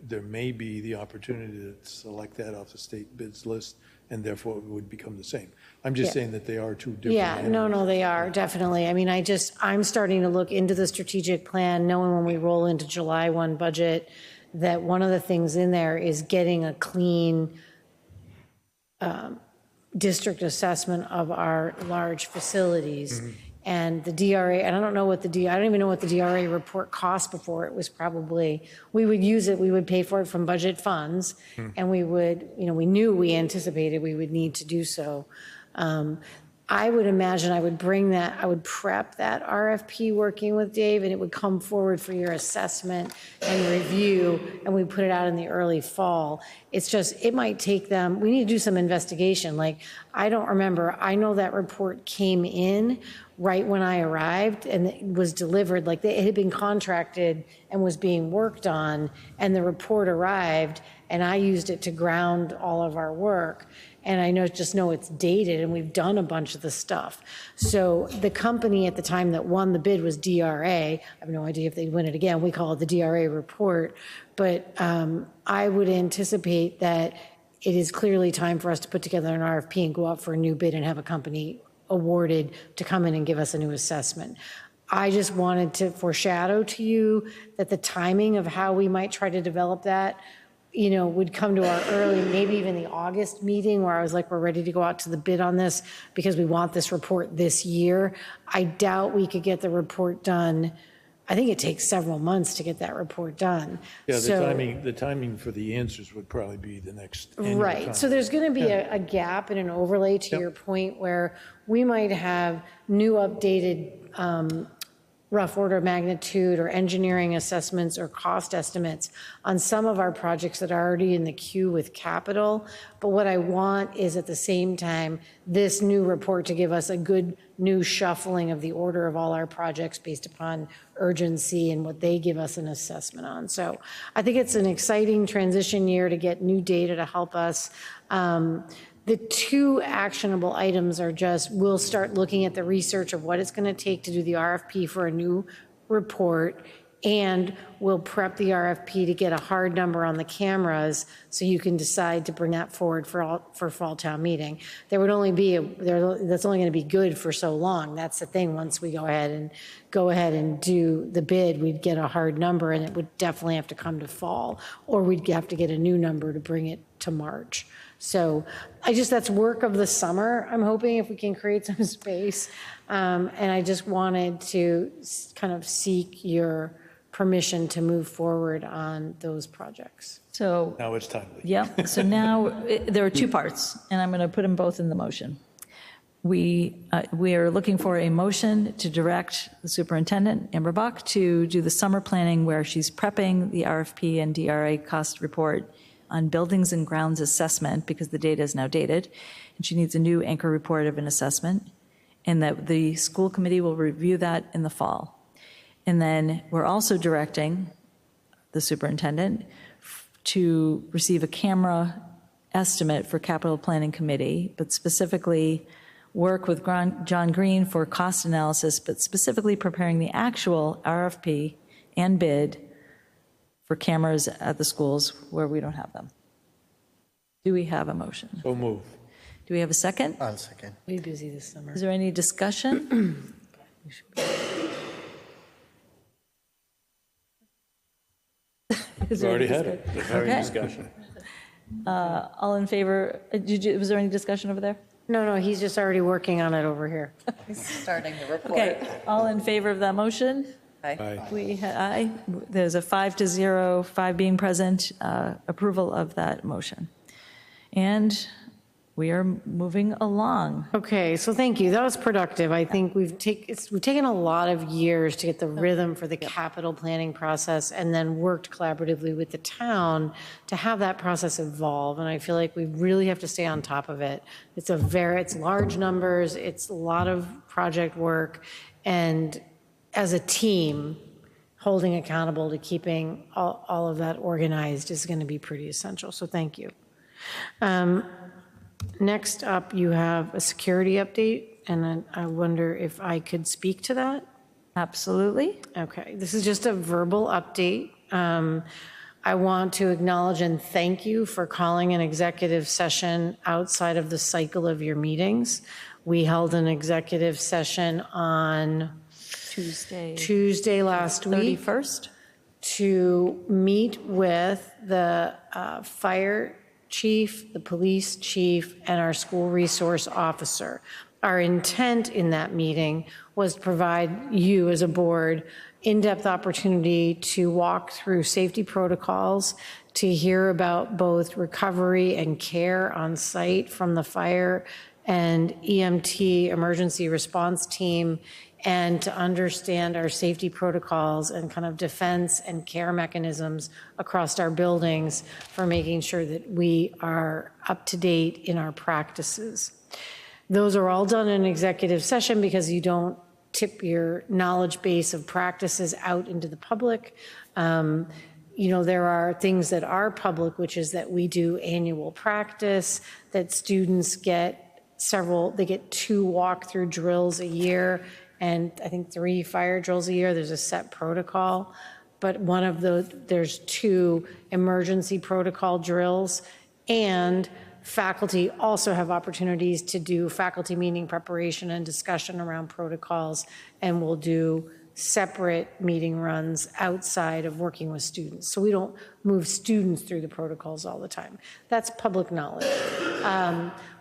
there may be the opportunity to select that off the state bids list, and therefore it would become the same. I'm just saying that they are two different. Yeah, no, they are, definitely. I mean, I'm starting to look into the strategic plan, knowing when we roll into July 1 budget, that one of the things in there is getting a clean district assessment of our large facilities. Mm-hmm. And the DRA, and I don't even know what the DRA report cost before. It was probably, we would use it, we would pay for it from budget funds, and we we anticipated we would need to do so. I would imagine I would prep that RFP working with Dave, and it would come forward for your assessment and review, and we put it out in the early fall. It's just, it might take them, we need to do some investigation. Like, I don't remember, I know that report came in right when I arrived and it was delivered, like it had been contracted and was being worked on, and the report arrived, and I used it to ground all of our work. And I know it's dated, and we've done a bunch of the stuff. So the company at the time that won the bid was DRA. I have no idea if they'd win it again. We call it the DRA report. But I would anticipate that it is clearly time for us to put together an RFP and go out for a new bid and have a company awarded to come in and give us a new assessment. I just wanted to foreshadow to you that the timing of how we might try to develop that would come to our early, maybe even the August meeting, where I was like, we're ready to go out to the bid on this because we want this report this year. I doubt we could get the report done. I think it takes several months to get that report done. Yeah, the timing for the answers would probably be the next annual right. time. So there's going to be a gap and an overlay to your point, where we might have new updated rough order of magnitude or engineering assessments or cost estimates on some of our projects that are already in the queue with capital. But what I want is, at the same time, this new report to give us a good new shuffling of the order of all our projects based upon urgency and what they give us an assessment on. So I think it's an exciting transition year to get new data to help us. The two actionable items are just, we'll start looking at the research of what it's going to take to do the RFP for a new report, and we'll prep the RFP to get a hard number on the cameras so you can decide to bring that forward for fall town meeting. That's only going to be good for so long. That's the thing. Once we go ahead and do the bid, we'd get a hard number, and it would definitely have to come to fall, or we'd have to get a new number to bring it to March. So that's work of the summer, I'm hoping, if we can create some space. And I just wanted to kind of seek your permission to move forward on those projects. So Now it's timely. yeah, so now there are two parts, and I'm going to put them both in the motion. We are looking for a motion to direct the superintendent, Amber Bach, to do the summer planning where she's prepping the RFP and DRA cost report on buildings and grounds assessment, because the data is now dated, and she needs a new anchor report of an assessment, and that the school committee will review that in the fall. And then we're also directing the superintendent to receive a camera estimate for capital planning committee, but specifically work with John Green for cost analysis, but specifically preparing the actual RFP and bid for cameras at the schools where we don't have them. Do we have a motion? So move. Do we have a second? I'll second. We're busy this summer. Is there any discussion? We've already had it. We've already Okay. discussion. All in favor? Was there any discussion over there? No, he's just already working on it over here. Starting the report. Okay, all in favor of that motion? Aye. There's a 5-0, 5 being present, approval of that motion. And we are moving along. Okay, so thank you. That was productive. I think we've taken a lot of years to get the rhythm for the capital planning process and then worked collaboratively with the town to have that process evolve. And I feel like we really have to stay on top of it. It's large numbers, it's a lot of project work, and as a team, holding accountable to keeping all of that organized is going to be pretty essential. So thank you. Next up, you have a security update, and I wonder if I could speak to that? Absolutely. Okay, this is just a verbal update. I want to acknowledge and thank you for calling an executive session outside of the cycle of your meetings. We held an executive session on Tuesday last week. 31st? To meet with the fire chief, the police chief, and our school resource officer. Our intent in that meeting was to provide you as a board in-depth opportunity to walk through safety protocols, to hear about both recovery and care on site from the fire and EMT emergency response team, and to understand our safety protocols and kind of defense and care mechanisms across our buildings for making sure that we are up to date in our practices. Those are all done in executive session because you don't tip your knowledge base of practices out into the public. There are things that are public, which is that we do annual practice, that students get 2 walk-through drills a year, and I think 3 fire drills a year. There's a set protocol, but there's 2 emergency protocol drills, and faculty also have opportunities to do faculty meeting preparation and discussion around protocols, and we'll do separate meeting runs outside of working with students. So we don't move students through the protocols all the time. That's public knowledge.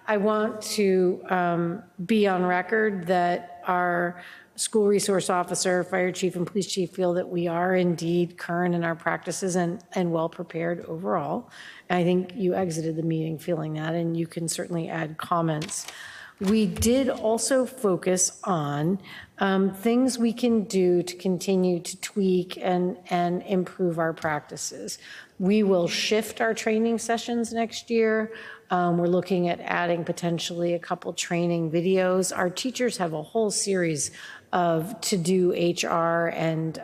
I want to be on record that our school resource officer, fire chief, and police chief feel that we are indeed current in our practices and well prepared overall. And I think you exited the meeting feeling that, and you can certainly add comments. We did also focus on things we can do to continue to tweak and improve our practices. We will shift our training sessions next year. We're looking at adding potentially a couple training videos. Our teachers have a whole series of to-do HR and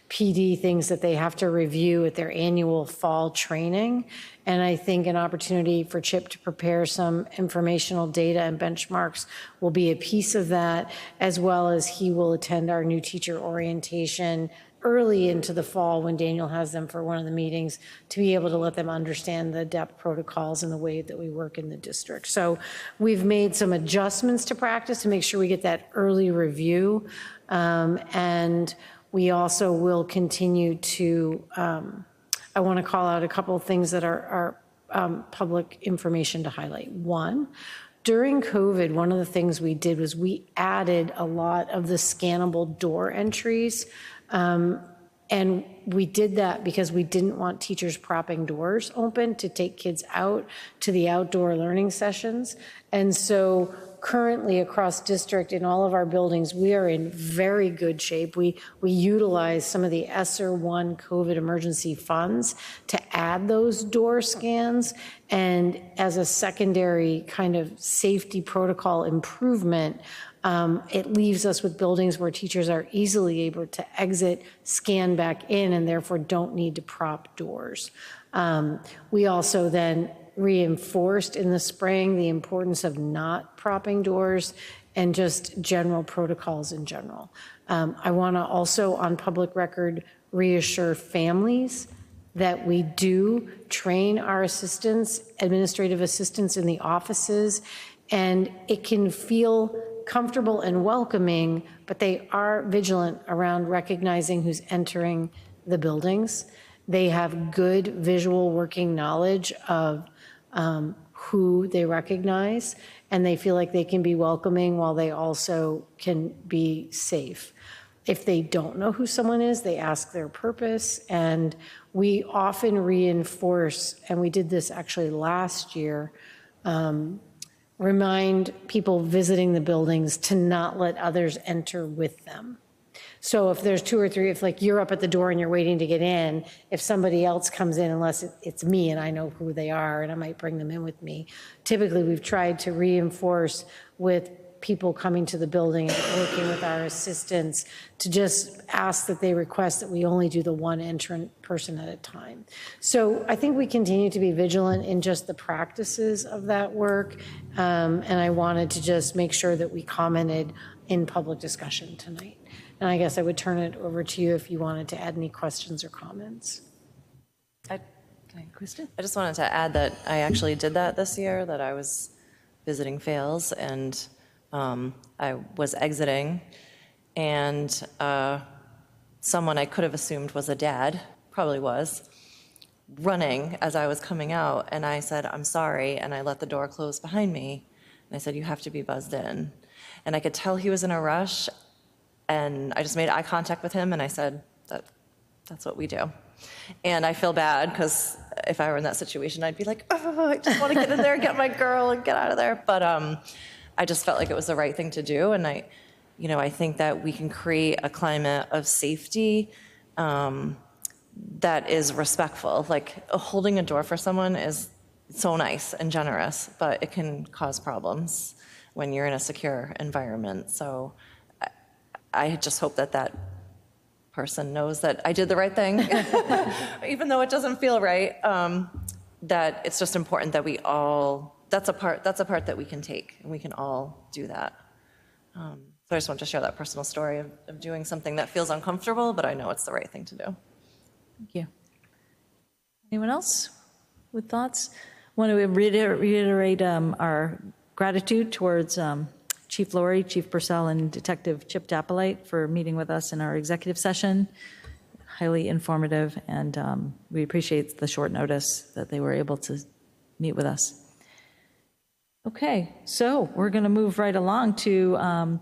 PD things that they have to review at their annual fall training. And I think an opportunity for Chip to prepare some informational data and benchmarks will be a piece of that, as well as he will attend our new teacher orientation early into the fall when Daniel has them for one of the meetings, to be able to let them understand the DEP protocols and the way that we work in the district. So we've made some adjustments to practice to make sure we get that early review. And we also will continue to, I want to call out a couple of things that are public information to highlight. One, during COVID, one of the things we did was we added a lot of the scannable door entries. And we did that because we didn't want teachers propping doors open to take kids out to the outdoor learning sessions. And so currently across district in all of our buildings, we are in very good shape. We utilize some of the ESSER 1 COVID emergency funds to add those door scans. And as a secondary kind of safety protocol improvement, it leaves us with buildings where teachers are easily able to exit, scan back in, and therefore don't need to prop doors. We also then reinforced in the spring the importance of not propping doors and just general protocols in general. I want to also, on public record, reassure families that we do train our assistants, administrative assistants in the offices, and it can feel comfortable and welcoming, but they are vigilant around recognizing who's entering the buildings. They have good visual working knowledge of who they recognize, and they feel like they can be welcoming while they also can be safe. If they don't know who someone is, they ask their purpose. And we often reinforce, and we did this actually last year, remind people visiting the buildings to not let others enter with them. So if there's 2 or 3, if like you're up at the door and you're waiting to get in, if somebody else comes in, unless it's me and I know who they are and I might bring them in with me, typically we've tried to reinforce with people coming to the building and working with our assistants to just ask that they request that we only do the one entrant person at a time. So I think we continue to be vigilant in just the practices of that work. And I wanted to just make sure that we commented in public discussion tonight. And I guess I would turn it over to you if you wanted to add any questions or comments. Kristen? I just wanted to add that I actually did that this year, that I was visiting Fales, and I was exiting, and someone I could have assumed was a dad, probably was, running as I was coming out, and I said, "I'm sorry," and I let the door close behind me, and I said, "You have to be buzzed in." And I could tell he was in a rush, and I just made eye contact with him, and I said, that's what we do. And I feel bad, because if I were in that situation, I'd be like, oh, I just want to get in there and get my girl and get out of there. But I just felt like it was the right thing to do. And I think that we can create a climate of safety that is respectful. Like holding a door for someone is so nice and generous, but it can cause problems when you're in a secure environment. So I just hope that person knows that I did the right thing, even though it doesn't feel right, that it's just important that we all, that's a part that we can take, and we can all do that. So I just want to share that personal story of doing something that feels uncomfortable, but I know it's the right thing to do. Thank you. Anyone else with thoughts? Want to reiterate our gratitude towards Chief Laurie, Chief Purcell, and Detective Chip Dappolite for meeting with us in our executive session. Highly informative, and we appreciate the short notice that they were able to meet with us. Okay, so we're going to move right along to,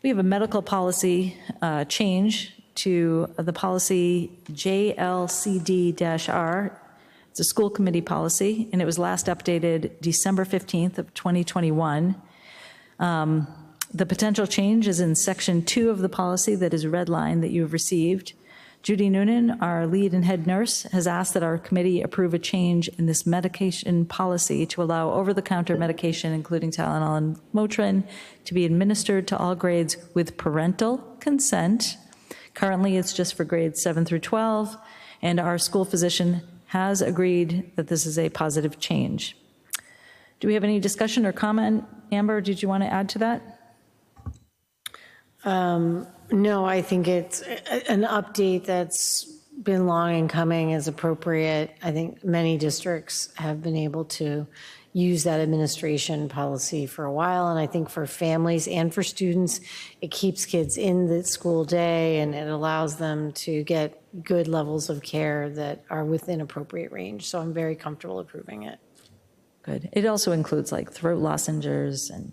we have a medical policy change to the policy JLCD-R. It's a school committee policy, and it was last updated December 15th of 2021. The potential change is in section 2 of the policy that is redlined that you have received. Judy Noonan, our lead and head nurse, has asked that our committee approve a change in this medication policy to allow over-the-counter medication, including Tylenol and Motrin, to be administered to all grades with parental consent. Currently, it's just for grades 7 through 12, and our school physician has agreed that this is a positive change. Do we have any discussion or comment? Amber, did you want to add to that? No, I think it's an update that's been long in coming is appropriate. I think many districts have been able to use that administration policy for a while, and I think for families and for students, it keeps kids in the school day and it allows them to get good levels of care that are within appropriate range. So I'm very comfortable approving it. Good. It also includes like throat lozenges and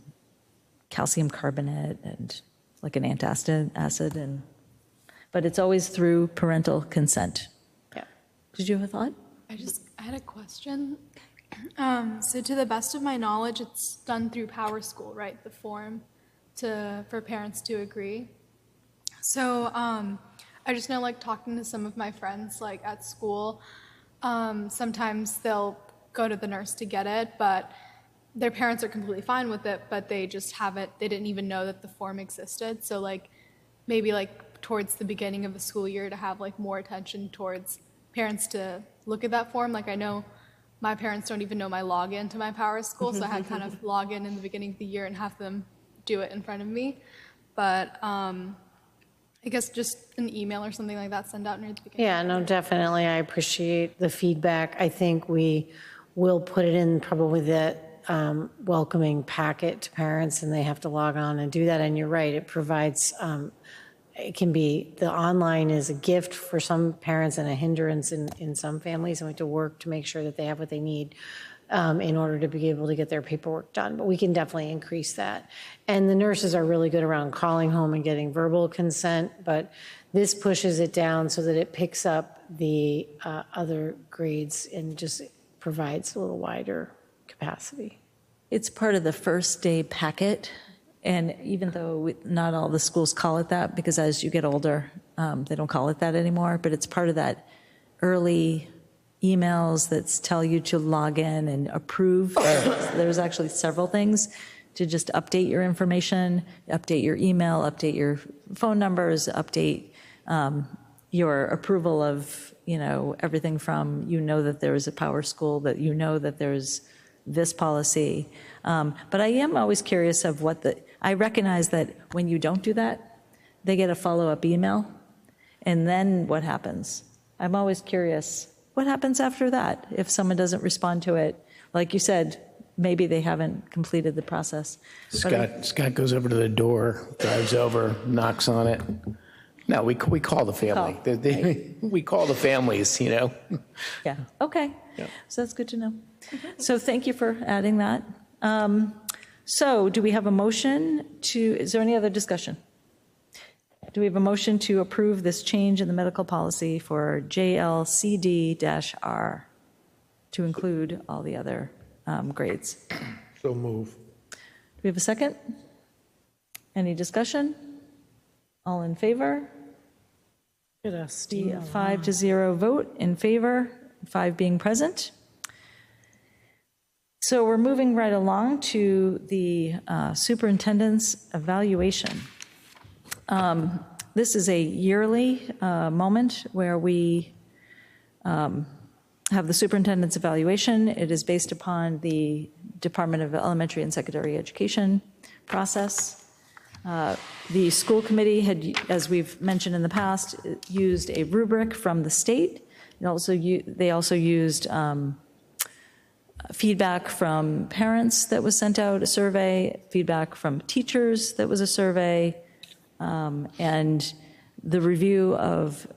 calcium carbonate and like an antacid acid, but it's always through parental consent. Yeah. Did you have a thought? I had a question. So to the best of my knowledge, it's done through Power School, right? The form for parents to agree. So I just know, like, talking to some of my friends, like at school, sometimes they'll go to the nurse to get it, but their parents are completely fine with it, but they just haven't, they didn't even know that the form existed. So like maybe like towards the beginning of the school year to have like more attention towards parents to look at that form. Like I know my parents don't even know my login to my Power School, so I had kind of log in the beginning of the year and have them do it in front of me. But I guess just an email or something like that send out near the beginning. Yeah, no, definitely. I appreciate the feedback. I think we will put it in probably the welcoming packet to parents, and they have to log on and do that. And you're right, it provides, it can be, the online is a gift for some parents and a hindrance in some families, and we have to work to make sure that they have what they need. in order to be able to get their paperwork done. But we can definitely increase that. And the nurses are really good around calling home and getting verbal consent, but this pushes it down so that it picks up the other grades and just provides a little wider capacity. It's part of the first day packet. And even though not all the schools call it that, because as you get older, they don't call it that anymore, but it's part of that early emails that tell you to log in and approve. There's actually several things to just update your information, update your email, update your phone numbers, update your approval of, everything from, that there is a power school, that that there's this policy. But I am always curious of I recognize that when you don't do that, they get a follow-up email, and then what happens? I'm always curious, what happens after that if someone doesn't respond to it? Like you said, maybe they haven't completed the process. Scott goes over to the door, drives over, knocks on it. No, we call the family. We call the families, Yeah, okay. Yeah. So that's good to know. So thank you for adding that. So do we have a motion is there any other discussion? Do we have a motion to approve this change in the medical policy for JLCD-R to include all the other grades? So move. Do we have a second? Any discussion? All in favor? Be a 5-0 vote in favor, 5 being present. So we're moving right along to the superintendent's evaluation. This is a yearly moment where we have the superintendent's evaluation. It is based upon the Department of Elementary and Secondary Education process. The school committee had, as we've mentioned in the past, used a rubric from the state. They also used feedback from parents that was sent out, a survey, feedback from teachers that was a survey, and the review of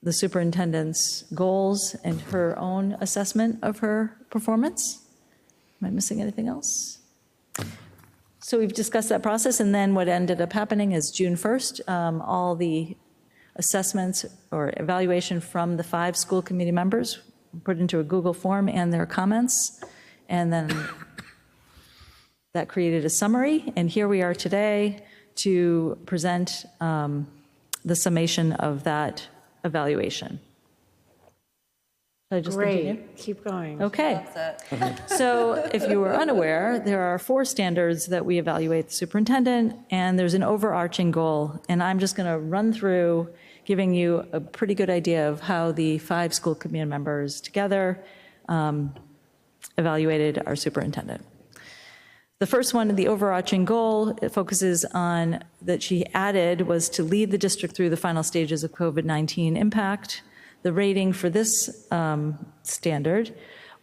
the superintendent's goals and her own assessment of her performance. Am I missing anything else? So we've discussed that process, and then what ended up happening is June 1st, all the assessments or evaluation from the 5 school committee members put into a Google form and their comments, and then that created a summary, and here we are today to present the summation of that evaluation. Should I just continue? Great, keep going. Okay. So if you were unaware, there are 4 standards that we evaluate the superintendent, and there's an overarching goal. And I'm just going to run through giving you a pretty good idea of how the 5 school committee members together evaluated our superintendent. The first one, the overarching goal, it focuses on that she added was to lead the district through the final stages of COVID-19 impact. The rating for this standard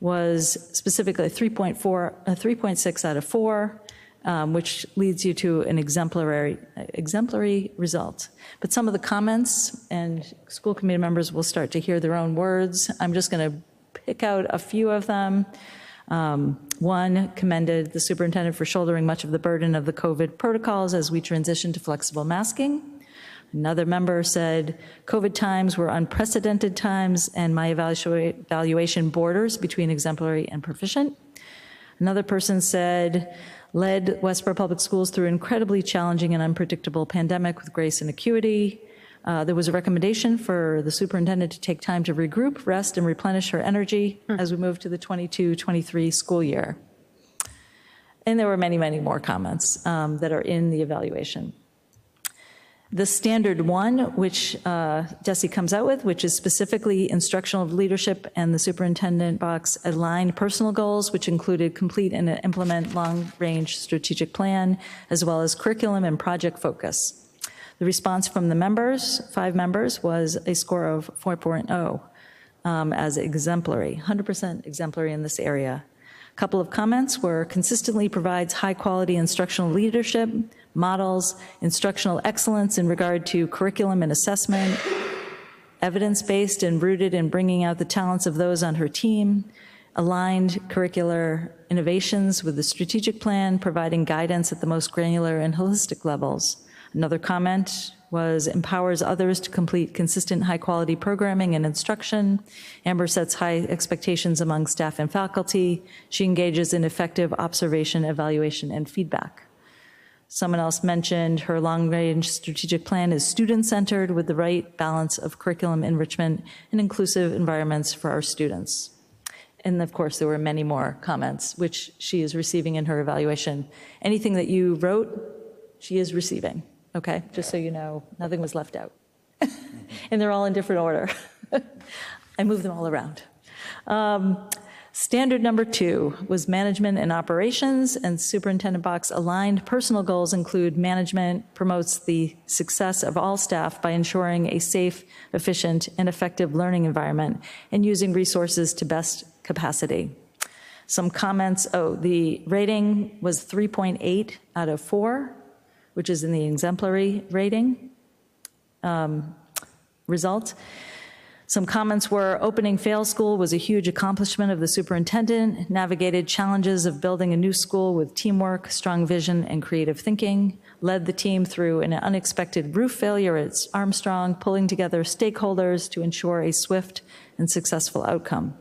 was specifically a 3.6 out of 4, which leads you to an exemplary result. But some of the comments, and school committee members will start to hear their own words. I'm just going to pick out a few of them. One commended the superintendent for shouldering much of the burden of the COVID protocols as we transition to flexible masking. Another member said, COVID times were unprecedented times, and my evaluation borders between exemplary and proficient. Another person said, led Westborough Public Schools through an incredibly challenging and unpredictable pandemic with grace and acuity. There was a recommendation for the superintendent to take time to regroup, rest, and replenish her energy as we move to the 22-23 school year. And there were many, many more comments that are in the evaluation. The standard 1, which DESE comes out with, which is specifically instructional leadership and the superintendent box aligned personal goals, which included complete and implement long-range strategic plan, as well as curriculum and project focus. The response from the members, 5 members, was a score of 4.0 as exemplary, 100% exemplary in this area. A couple of comments were consistently provides high-quality instructional leadership, models instructional excellence in regard to curriculum and assessment, evidence-based and rooted in bringing out the talents of those on her team, aligned curricular innovations with the strategic plan, providing guidance at the most granular and holistic levels. Another comment was empowers others to complete consistent high-quality programming and instruction. Amber sets high expectations among staff and faculty. She engages in effective observation, evaluation, and feedback. Someone else mentioned her long-range strategic plan is student-centered with the right balance of curriculum enrichment and inclusive environments for our students. And of course, there were many more comments, which she is receiving in her evaluation. Anything that you wrote, she is receiving, okay? Just so you know, nothing was left out. And they're all in different order. I moved them all around. Standard number 2 was management and operations, and Superintendent Box aligned personal goals include management promotes the success of all staff by ensuring a safe, efficient, and effective learning environment and using resources to best capacity. Some comments, the rating was 3.8 out of 4, which is in the exemplary rating result. Some comments were opening Fail School was a huge accomplishment of the superintendent, navigated challenges of building a new school with teamwork, strong vision, and creative thinking, led the team through an unexpected roof failure at Armstrong, pulling together stakeholders to ensure a swift and successful outcome.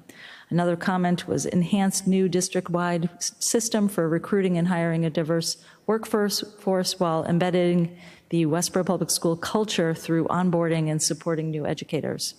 Another comment was enhanced new district-wide system for recruiting and hiring a diverse workforce while embedding the Westborough Public School culture through onboarding and supporting new educators.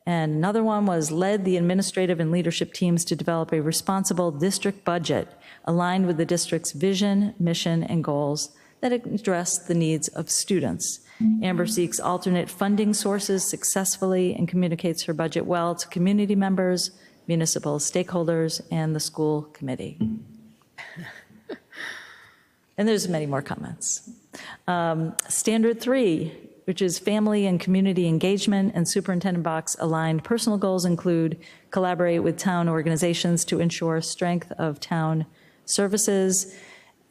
And another one was led the administrative and leadership teams to develop a responsible district budget aligned with the district's vision, mission, and goals that address the needs of students. Amber seeks alternate funding sources successfully and communicates her budget well to community members, municipal stakeholders, and the school committee. And there's many more comments. Standard 3, which is family and community engagement, and Superintendent Box aligned personal goals include collaborate with town organizations to ensure strength of town services,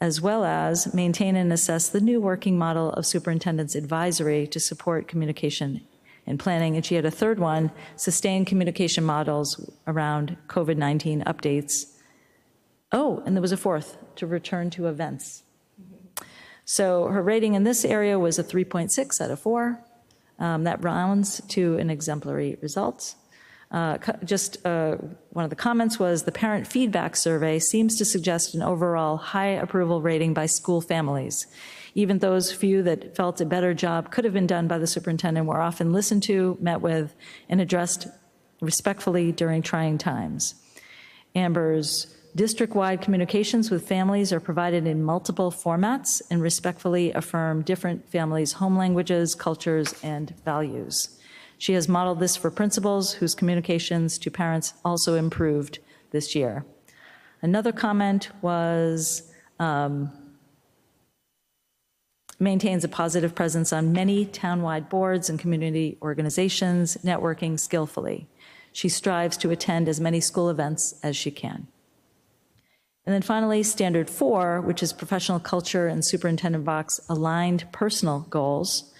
as well as maintain and assess the new working model of superintendent's advisory to support communication and planning. And she had a third one, sustain communication models around COVID-19 updates. Oh, and there was a fourth, to return to events. So her rating in this area was a 3.6 out of 4. That rounds to an exemplary result. One of the comments was the parent feedback survey seems to suggest an overall high approval rating by school families. Even those few that felt a better job could have been done by the superintendent were often listened to, met with, and addressed respectfully during trying times. Amber's district-wide communications with families are provided in multiple formats and respectfully affirm different families' home languages, cultures, and values. She has modeled this for principals whose communications to parents also improved this year. Another comment was maintains a positive presence on many townwide boards and community organizations, networking skillfully. She strives to attend as many school events as she can. And then finally, Standard 4, which is professional culture and Superintendent Box aligned personal goals,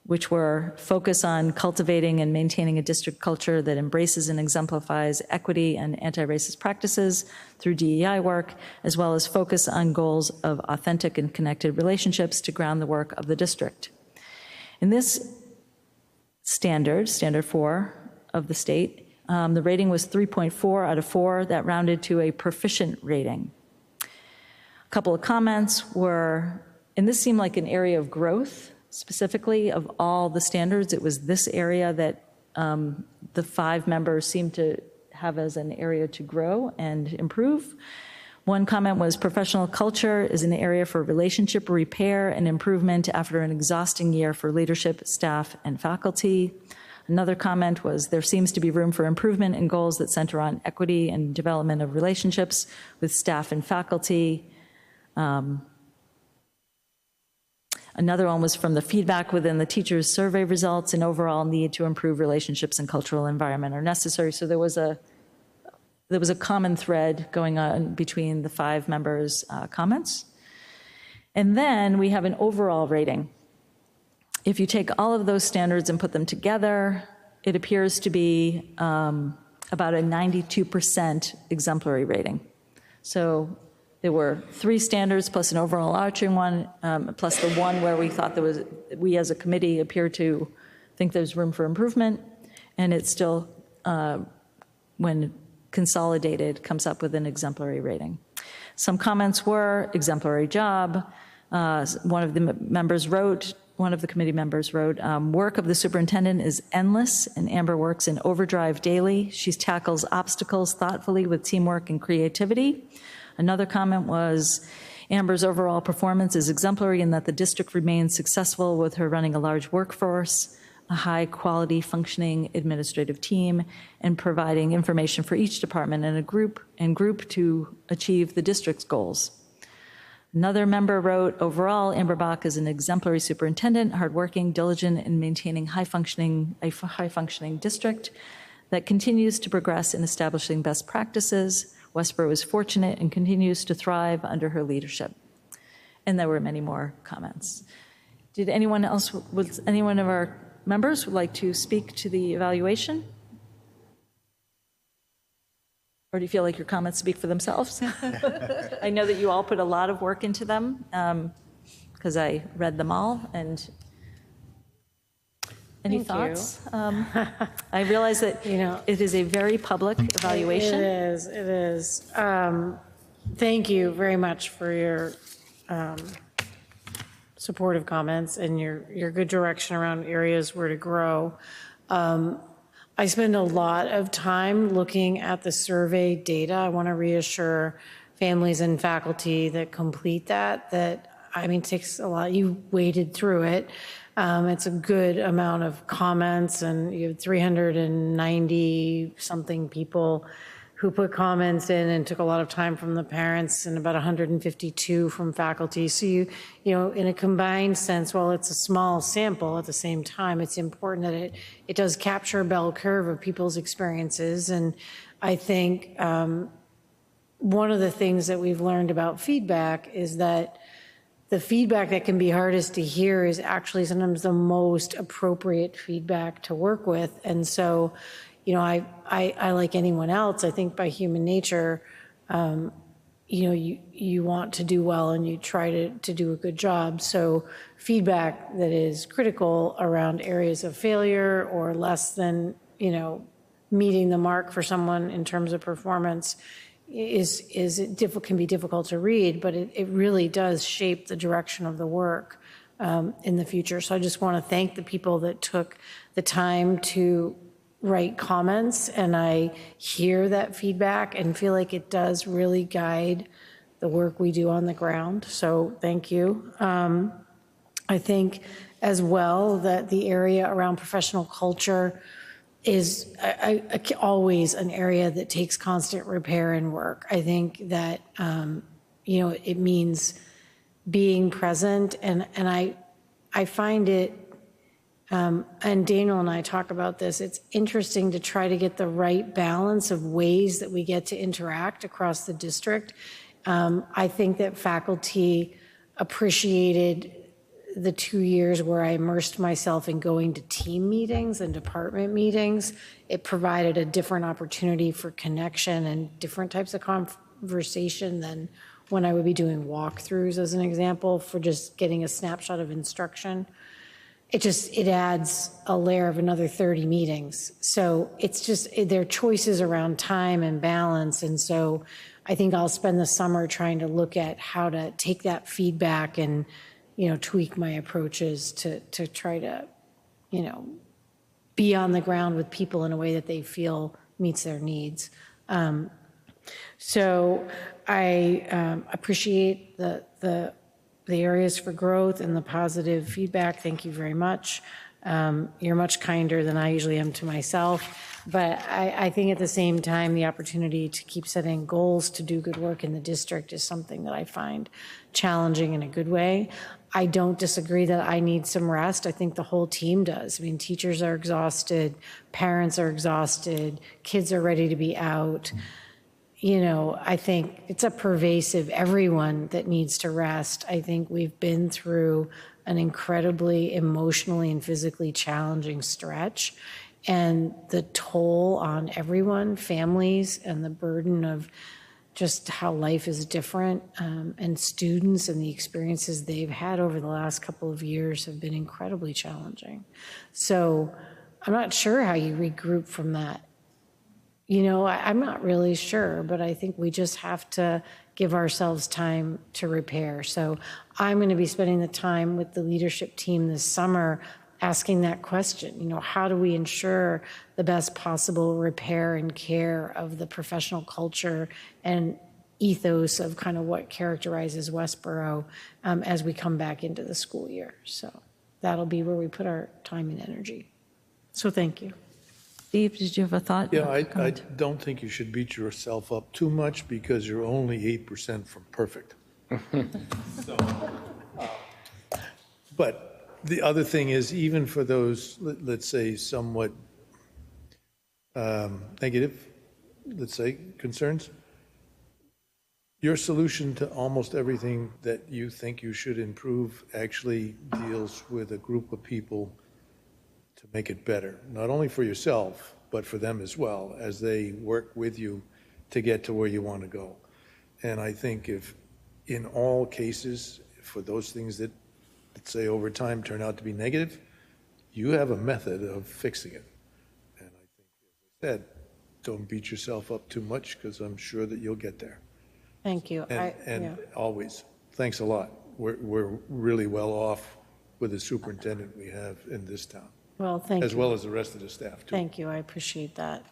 which were focus on cultivating and maintaining a district culture that embraces and exemplifies equity and anti-racist practices through DEI work, as well as focus on goals of authentic and connected relationships to ground the work of the district. In this standard 4 of the state, the rating was 3.4 out of 4. That rounded to a proficient rating. A couple of comments were, and this seemed like an area of growth, specifically of all the standards. It was this area that the 5 members seemed to have as an area to grow and improve. One comment was professional culture is an area for relationship repair and improvement after an exhausting year for leadership, staff, and faculty. Another comment was there seems to be room for improvement in goals that center on equity and development of relationships with staff and faculty. Another one was from the feedback within the teachers' survey results, and overall need to improve relationships and cultural environment are necessary. So there was a common thread going on between the 5 members' comments. And then we have an overall rating. If you take all of those standards and put them together, it appears to be about a 92% exemplary rating. So there were 3 standards plus an overarching one, plus the one where we thought we as a committee appear to think there's room for improvement, and it still, when consolidated, comes up with an exemplary rating. Some comments were exemplary job. One of the committee members wrote, work of the superintendent is endless, and Amber works in overdrive daily. She tackles obstacles thoughtfully with teamwork and creativity. Another comment was, Amber's overall performance is exemplary in that the district remains successful with her running a large workforce, a high-quality functioning administrative team, and providing information for each department and group to achieve the district's goals. Another member wrote, overall, Amber Bach is an exemplary superintendent, hardworking, diligent in maintaining a high-functioning district that continues to progress in establishing best practices. Westborough is fortunate and continues to thrive under her leadership. And there were many more comments. Would anyone of our members would like to speak to the evaluation? Or do you feel like your comments speak for themselves? I know that you all put a lot of work into them because I read them all. And any thoughts? I realize that it is a very public evaluation. It is. Thank you very much for your supportive comments and your good direction around areas where to grow. I spend a lot of time looking at the survey data. I want to reassure families and faculty that complete that it takes a lot. You waded through it. It's a good amount of comments, and you have 390 something people who put comments in, and took a lot of time from the parents, and about 152 from faculty. So you in a combined sense, while it's a small sample, at the same time, it's important that it does capture a bell curve of people's experiences. And I think one of the things that we've learned about feedback is that the feedback that can be hardest to hear is actually sometimes the most appropriate feedback to work with. And so, I like anyone else, I think by human nature, you want to do well and you try to do a good job. So feedback that is critical around areas of failure or less than, meeting the mark for someone in terms of performance can be difficult to read, but it really does shape the direction of the work in the future. So I just want to thank the people that took the time to write comments, and I hear that feedback and feel like it does really guide the work we do on the ground. So thank you. I think as well that the area around professional culture is always an area that takes constant repair and work. I think that, it means being present, and I find it, and Daniel and I talk about this, it's interesting to try to get the right balance of ways that we get to interact across the district. I think that faculty appreciated the 2 years where I immersed myself in going to team meetings and department meetings. It provided a different opportunity for connection and different types of conversation than when I would be doing walkthroughs, as an example, for just getting a snapshot of instruction. It adds a layer of another 30 meetings. So it's just, there are choices around time and balance. And so I think I'll spend the summer trying to look at how to take that feedback and tweak my approaches to try to, be on the ground with people in a way that they feel meets their needs. So I appreciate the areas for growth and the positive feedback. Thank you very much. You're much kinder than I usually am to myself. But I think at the same time, the opportunity to keep setting goals to do good work in the district is something that I find challenging in a good way. I don't disagree that I need some rest. I think the whole team does. I mean, teachers are exhausted, parents are exhausted, kids are ready to be out. I think it's a pervasive, everyone that needs to rest. I think we've been through an incredibly emotionally and physically challenging stretch. and the toll on everyone, families, and the burden of just how life is different, and students and the experiences they've had over the last couple of years have been incredibly challenging. So I'm not sure how you regroup from that. You know, I'm not really sure, but I think we just have to give ourselves time to repair. So I'm going to be spending the time with the leadership team this summer asking that question. You know, how do we ensure the best possible repair and care of the professional culture and ethos of kind of what characterizes Westborough as we come back into the school year. So that'll be where we put our time and energy. So thank you. Steve, did you have a thought? Yeah, I don't think you should beat yourself up too much because you're only 8% from perfect. So, but the other thing is, even for those, let's say, somewhat negative, let's say, concerns, your solution to almost everything that you think you should improve actually deals with a group of people to make it better, not only for yourself, but for them as well, as they work with you to get to where you want to go. And I think if in all cases, for those things that, let's say, over time turn out to be negative, you have a method of fixing it. And I think, as I said, don't beat yourself up too much, because I'm sure that you'll get there. Thank you. And always, thanks a lot. We're really well off with the superintendent we have in this town. Well, thank you. As well as the rest of the staff, too. Thank you. I appreciate that.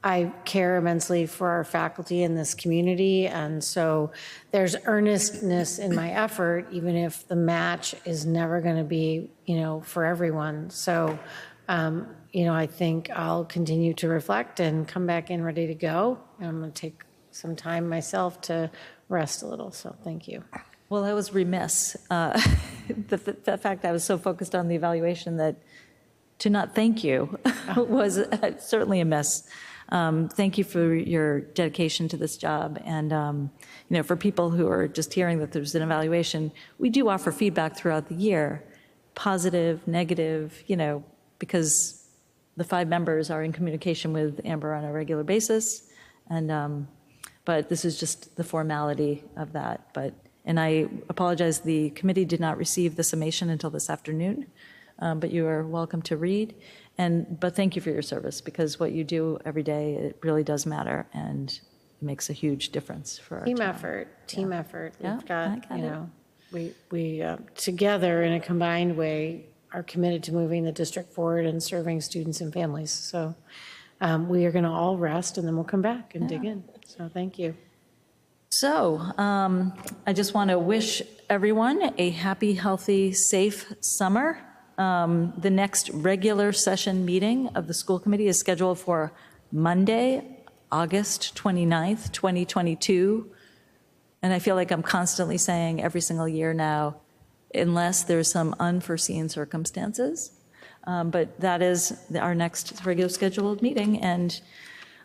I care immensely for our faculty in this community, and so there's earnestness in my effort, even if the match is never going to be, you know, for everyone. So, you know, I think I'll continue to reflect and come back in ready to go. And I'm going to take some time myself to rest a little. So, thank you. Well, I was remiss. The fact I was so focused on the evaluation that to not thank you was certainly a miss. Thank you for your dedication to this job. And, you know, for people who are just hearing that there's an evaluation, we do offer feedback throughout the year, positive, negative, you know, because the 5 members are in communication with Amber on a regular basis. And, but this is just the formality of that. And I apologize, the committee did not receive the summation until this afternoon, but you are welcome to read. But thank you for your service, because what you do every day, it really does matter, and it makes a huge difference for our Team town. effort. Yeah, We've got, I get you it. know, we together in a combined way are committed to moving the district forward and serving students and families. So we are going to all rest, and then we'll come back and dig in. So thank you. So I just want to wish everyone a happy, healthy, safe summer. The next regular session meeting of the school committee is scheduled for Monday, August 29th, 2022. And I feel like I'm constantly saying every single year now, unless there's some unforeseen circumstances. But that is our next regular scheduled meeting. And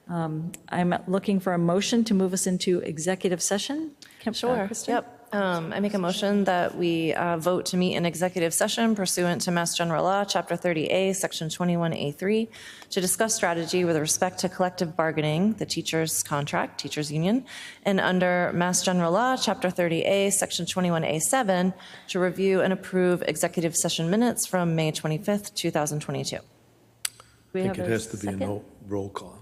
I'm looking for a motion to move us into executive session. Sure, yep. I make a motion that we vote to meet in executive session pursuant to Mass General Law, Chapter 30A, Section 21A3, to discuss strategy with respect to collective bargaining, the teachers' contract, teachers' union, and under Mass General Law, Chapter 30A, Section 21A7, to review and approve executive session minutes from May 25th, 2022. I think it has to be a roll call.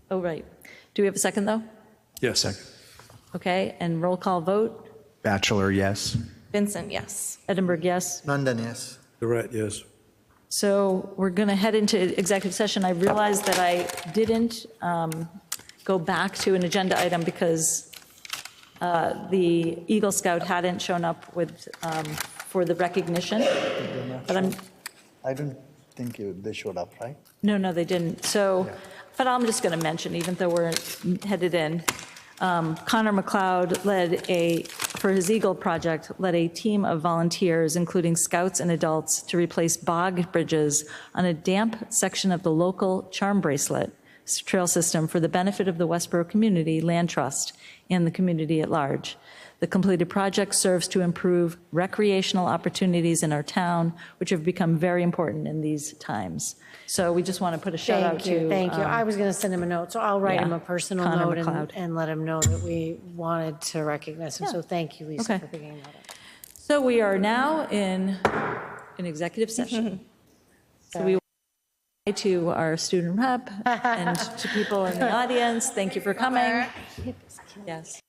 Oh, right. Do we have a second, though? Yes. Second. Okay, and roll call vote. Bachelor, yes. Vincent, yes. Edinburgh, yes. Nandan, yes. Durrett, yes. So we're going to head into executive session. I realized that I didn't go back to an agenda item because the Eagle Scout hadn't shown up with for the recognition. But I don't think they showed up, right? No, they didn't. So, but I'm just going to mention, even though we're headed in, Connor McLeod for his Eagle project, led a team of volunteers, including scouts and adults, to replace bog bridges on a damp section of the local Charm Bracelet trail system for the benefit of the Westborough Community Land Trust and the community at large. The completed project serves to improve recreational opportunities in our town, which have become very important in these times. So we just want to put a shout out to. Thank you. I was going to send him a note, so I'll write yeah, him a personal Connor note McLeod. and let him know that we wanted to recognize him. Yeah. So thank you, Lisa, Okay. for picking that up. So we are now in an executive session. So we will to our student rep and to people in the audience, thank you for coming. Yes.